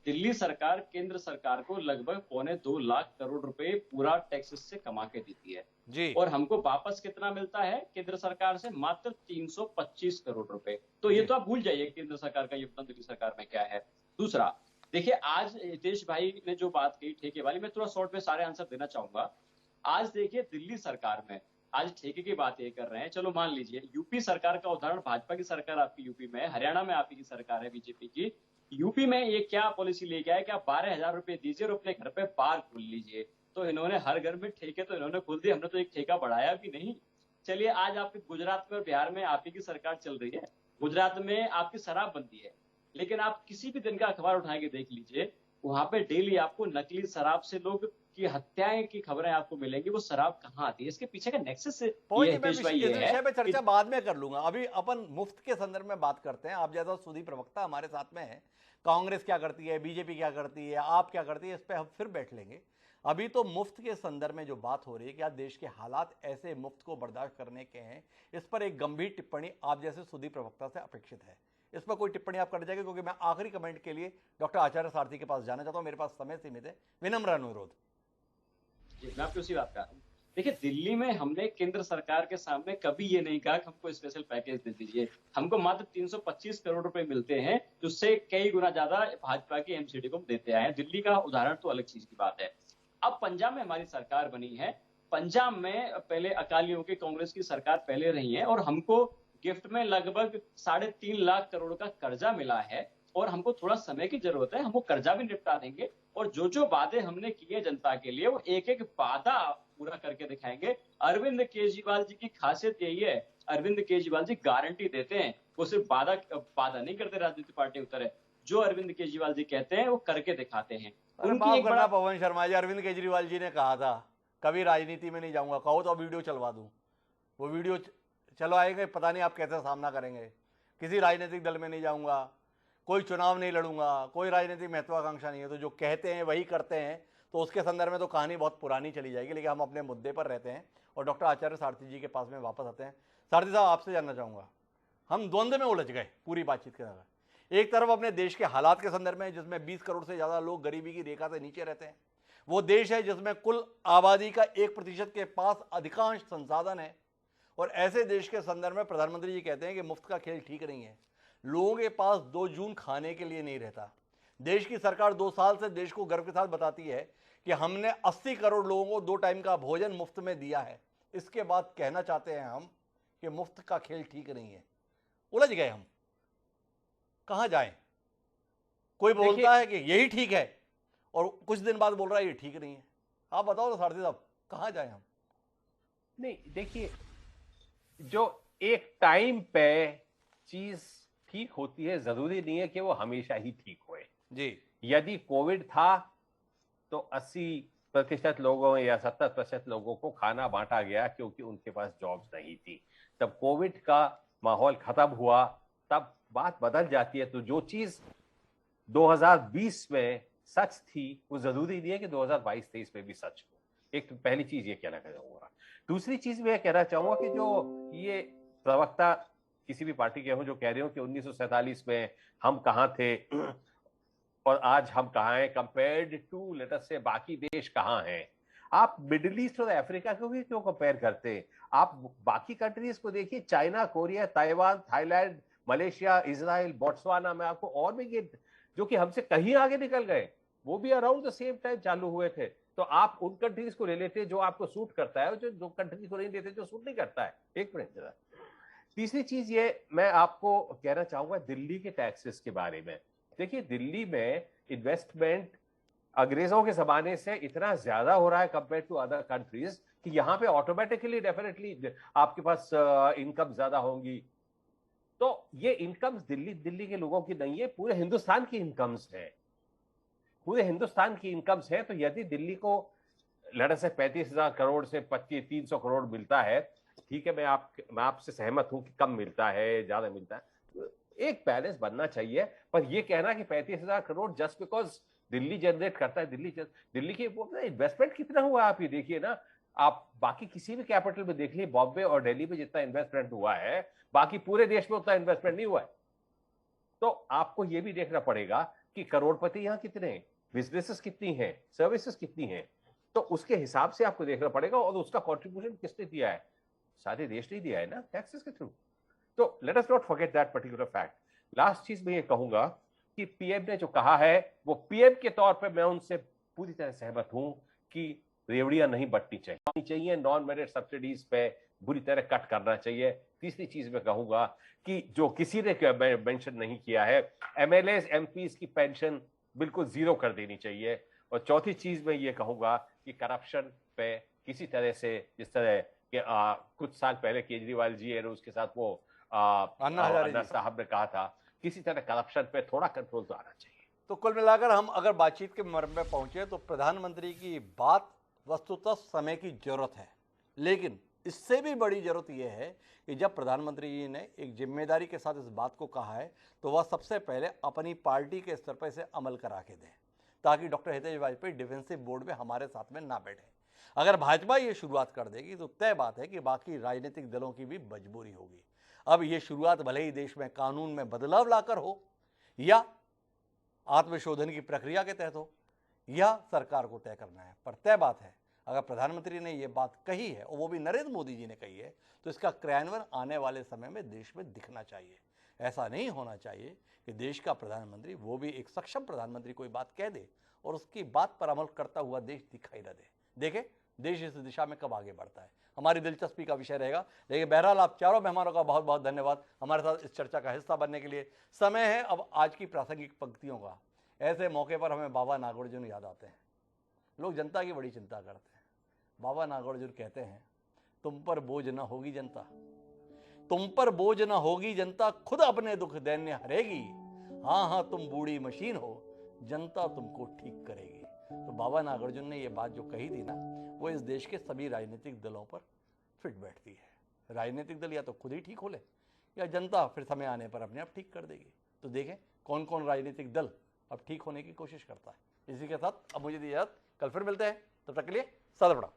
दिल्ली सरकार केंद्र सरकार को लगभग 2.25 लाख करोड़ रुपए पूरा टैक्सेस से कमा के देती है जी। और हमको वापस कितना मिलता है केंद्र सरकार से? मात्र 325 करोड़ रुपए। तो ये तो आप भूल जाइए केंद्र सरकार का योगदान दिल्ली सरकार में क्या है। दूसरा, देखिए आज हितेश भाई ने जो बात कही ठेके वाली, मैं थोड़ा शॉर्ट में सारे आंसर देना चाहूंगा। आज देखिए दिल्ली सरकार में आज ठेके की बात ये कर रहे हैं, चलो मान लीजिए यूपी सरकार का उदाहरण, भाजपा की सरकार आपकी यूपी में है, हरियाणा में आपकी सरकार है बीजेपी की। यूपी में ये क्या पॉलिसी लेके आए कि आप 12,000 रुपए दीजिए और अपने घर पे बार खोल लीजिए। तो इन्होंने हर घर में ठेके तो इन्होंने खोल दिए, हमने तो एक ठेका बढ़ाया भी नहीं। चलिए आज आपके गुजरात में और बिहार में आप ही की सरकार चल रही है, गुजरात में आपकी शराब बनती है, लेकिन आप किसी भी दिन का अखबार उठा के देख लीजिए, वहां पे डेली आपको नकली शराब से लोग की हत्याएं की खबरें आपको मिलेंगी। वो शराब कहाँ आती है, इसके पीछे का नेक्सस ये विषय पे चर्चा बाद में कर लूंगा। अभी अपन मुफ्त के संदर्भ में बात करते हैं। आप जैसा सुधी प्रवक्ता हमारे साथ में है, कांग्रेस क्या करती है, बीजेपी क्या करती है, आप क्या करती है, इस पे हम फिर बैठ लेंगे। अभी तो मुफ्त के संदर्भ में जो बात हो रही है, क्या देश के हालात ऐसे मुफ्त को बर्दाश्त करने के हैं, इस पर एक गंभीर टिप्पणी आप जैसे सुधी प्रवक्ता से अपेक्षित है। इस पर कोई टिप्पणी आप कर जाएंगे, क्योंकि मैं आखिरी कमेंट के लिए डॉक्टर आचार्य सारथी के पास जाना चाहता हूं, मेरे पास समय सीमित है। विनम्र अनुरोध। मैं आपकी उसी बात कर रहा हूँ। देखिए दिल्ली में हमने केंद्र सरकार के सामने कभी ये नहीं कहा कि हमको स्पेशल पैकेज दे दीजिए। हमको मात्र 325 करोड़ रुपए मिलते हैं, जिससे कई गुना ज्यादा भाजपा की एमसीडी को देते आए हैं। दिल्ली का उदाहरण तो अलग चीज की बात है। अब पंजाब में हमारी सरकार बनी है, पंजाब में पहले अकालियों की कांग्रेस की सरकार पहले रही है और हमको गिफ्ट में लगभग 3.5 लाख करोड़ का कर्जा मिला है और हमको थोड़ा समय की जरूरत है, हम वो कर्जा भी निपटा देंगे और जो जो वादे हमने किए जनता के लिए वो एक एक वादा पूरा करके दिखाएंगे। अरविंद केजरीवाल जी की खासियत यही है, अरविंद केजरीवाल जी गारंटी देते हैं, वो सिर्फ वादा नहीं करते राजनीतिक पार्टी की तरह, जो अरविंद केजरीवाल जी कहते हैं वो करके दिखाते हैं। उनकी एक बड़ा पवन शर्मा जी, अरविंद केजरीवाल जी ने कहा था कभी राजनीति में नहीं जाऊंगा, कहो तो वीडियो चलवा दूं, वो वीडियो चलवाएंगे, पता नहीं आप कैसे सामना करेंगे। किसी राजनीतिक दल में नहीं जाऊंगा, कोई चुनाव नहीं लड़ूंगा, कोई राजनीतिक महत्वाकांक्षा नहीं है, तो जो कहते हैं वही करते हैं। तो उसके संदर्भ में तो कहानी बहुत पुरानी चली जाएगी, लेकिन हम अपने मुद्दे पर रहते हैं और डॉक्टर आचार्य सारथी जी के पास में वापस आते हैं। सारथी साहब, आपसे जानना चाहूँगा, हम द्वंद्व में उलझ गए पूरी बातचीत के अंदर। एक तरफ अपने देश के हालात के संदर्भ में, जिसमें 20 करोड़ से ज़्यादा लोग गरीबी की रेखा से नीचे रहते हैं, वो देश है जिसमें कुल आबादी का 1% के पास अधिकांश संसाधन है। और ऐसे देश के संदर्भ में प्रधानमंत्री जी कहते हैं कि मुफ्त का खेल ठीक नहीं है। लोगों के पास 2 जून खाने के लिए नहीं रहता। देश की सरकार 2 साल से देश को गर्व के साथ बताती है कि हमने 80 करोड़ लोगों को 2 टाइम का भोजन मुफ्त में दिया है। इसके बाद कहना चाहते हैं हम कि मुफ्त का खेल ठीक नहीं है। उलझ गए हम, कहां जाएं? कोई बोलता है कि यही ठीक है और कुछ दिन बाद बोल रहा है ये ठीक नहीं है। आप बताओ ना सारथी साहब, कहां जाएं हम? नहीं, देखिए, जो एक टाइम पे चीज ठीक होती है जरूरी नहीं है कि वो हमेशा ही ठीक होए जी। यदि कोविड था तो 80% लोगों या 70% लोगों को खाना बांटा गया क्योंकि उनके पास जॉब्स नहीं थी। तब कोविड का माहौल खत्म हुआ, तब बात बदल जाती है। तो जो चीज 2020 में सच थी वो जरूरी नहीं है कि 2022-23 में भी सच हो। एक तो पहली चीज ये कहना चाहूंगा। दूसरी चीज मैं कहना चाहूंगा कि जो ये प्रवक्ता किसी भी पार्टी के हों जो कह रहे हो कि 1947 में हम कहां थे और आज हम कहां हैं कंपेयर्ड टू लेट अस से बाकी देश कहां हैं। आप मिडिल ईस्ट और अफ्रीका को भी क्यों कंपेयर करते हैं? आप बाकी कंट्रीज को देखिए, China, Korea, Taiwan, Thailand, Malaysia, Israel, Botswana में आपको और भी जो कि हमसे कहीं आगे निकल गए, वो भी अराउंड द सेम टाइम चालू हुए थे। तो आप उन कंट्रीज को ले लेते हैं जो आपको सूट करता है, जो कंट्रीज को नहीं लेते जो सूट नहीं करता है। एक मिनट जरा। तीसरी चीज ये मैं आपको कहना चाहूंगा दिल्ली के टैक्सेस के बारे में। देखिए, दिल्ली में इन्वेस्टमेंट अंग्रेजों के जमाने से इतना ज्यादा हो रहा है कंपेयर टू अदर कंट्रीज कि यहाँ पे ऑटोमेटिकली डेफिनेटली आपके पास इनकम ज्यादा होंगी। तो ये इनकम्स दिल्ली के लोगों की नहीं है, पूरे हिंदुस्तान की इनकम्स है, पूरे हिंदुस्तान की इनकम्स है। तो यदि दिल्ली को लड़े से 35,000 करोड़ से 300 करोड़ मिलता है, ठीक है, मैं आपसे सहमत हूं कि कम मिलता है, ज्यादा मिलता है, एक बैलेंस बनना चाहिए। पर यह कहना कि 35,000 crore just because Delhi generate करता है, दिल्ली की इन्वेस्टमेंट कितना हुआ आप ये देखिए ना। आप बाकी किसी भी कैपिटल में देख लीजिए, बॉम्बे और दिल्ली में जितना इन्वेस्टमेंट हुआ है बाकी पूरे देश में उतना इन्वेस्टमेंट नहीं हुआ है। तो आपको यह भी देखना पड़ेगा कि करोड़पति यहां कितने हैं, बिजनेसेस कितनी हैं, सर्विसेज कितनी हैं, तो उसके हिसाब से आपको देखना पड़ेगा। और उसका कॉन्ट्रीब्यूशन किसने दिया है? सारे देश ने दिया है ना, टैक्सेस के थ्रू। तो let us not forget that particular fact. Last चीज मैं ये कहूंगा कि पीएम ने जो कहा है वो पीएम के तौर पे मैं उनसे पूरी तरह सहमत हूं कि रेवड़ियां नहीं बंटनी चाहिए, नॉन मेरिट सब्सिडीज पे बुरी तरह कट करना चाहिए। तीसरी चीज मैं कहूंगा कि जो किसी ने मेंशन नहीं किया है, एमएलएस एमपीज की पेंशन बिल्कुल जीरो कर देनी चाहिए। और चौथी चीज मैं ये कहूंगा कि करप्शन पे किसी तरह से, जिस तरह के कुछ साल पहले केजरीवाल जी और उसके साथ वो अन्ना साहब ने कहा था, किसी तरह करप्शन पे थोड़ा कंट्रोल तो आना चाहिए। तो कुल मिलाकर हम अगर बातचीत के मर्म में पहुंचे तो प्रधानमंत्री की बात वस्तुतः समय की जरूरत है, लेकिन इससे भी बड़ी जरूरत यह है कि जब प्रधानमंत्री जी ने एक जिम्मेदारी के साथ इस बात को कहा है तो वह सबसे पहले अपनी पार्टी के स्तर पर इसे अमल करा के दें, ताकि doctor Hitesh Vajpayee defensive board में हमारे साथ में ना बैठे। अगर भाजपा ये शुरुआत कर देगी तो तय बात है कि बाकी राजनीतिक दलों की भी मजबूरी होगी। अब ये शुरुआत भले ही देश में कानून में बदलाव लाकर हो या आत्मशोधन की प्रक्रिया के तहत हो, यह सरकार को तय करना है। पर तय बात है, अगर प्रधानमंत्री ने यह बात कही है और वो भी नरेंद्र मोदी जी ने कही है, तो इसका क्रियान्वयन आने वाले समय में देश में दिखना चाहिए। ऐसा नहीं होना चाहिए कि देश का प्रधानमंत्री, वो भी एक सक्षम प्रधानमंत्री, कोई बात कह दे और उसकी बात पर अमल करता हुआ देश दिखाई न दे। देखें देश इस दिशा में कब आगे बढ़ता है, हमारी दिलचस्पी का विषय रहेगा। लेकिन बहरहाल आप चारों मेहमानों का बहुत बहुत धन्यवाद हमारे साथ इस चर्चा का हिस्सा बनने के लिए। समय है अब आज की प्रासंगिक पंक्तियों का। ऐसे मौके पर हमें बाबा नागौड़जुन याद आते हैं। लोग जनता की बड़ी चिंता करते हैं। बाबा नागौड़जुन कहते हैं, तुम पर बोझ न होगी जनता, तुम पर बोझ न होगी जनता, खुद अपने दुख दैन्य हरेगी। हाँ हाँ तुम बूढ़ी मशीन हो, जनता तुमको ठीक करेगी। तो बाबा नागार्जुन ने ये बात जो कही थी ना, वो इस देश के सभी राजनीतिक दलों पर फिट बैठती है। राजनीतिक दल या तो खुद ही ठीक हो ले या जनता फिर समय आने पर अपने आप ठीक कर देगी। तो देखें कौन कौन राजनीतिक दल अब ठीक होने की कोशिश करता है। इसी के साथ अब मुझे दीजिए इजाजत, कल फिर मिलते हैं, तब तक के लिए सादर प्रणाम।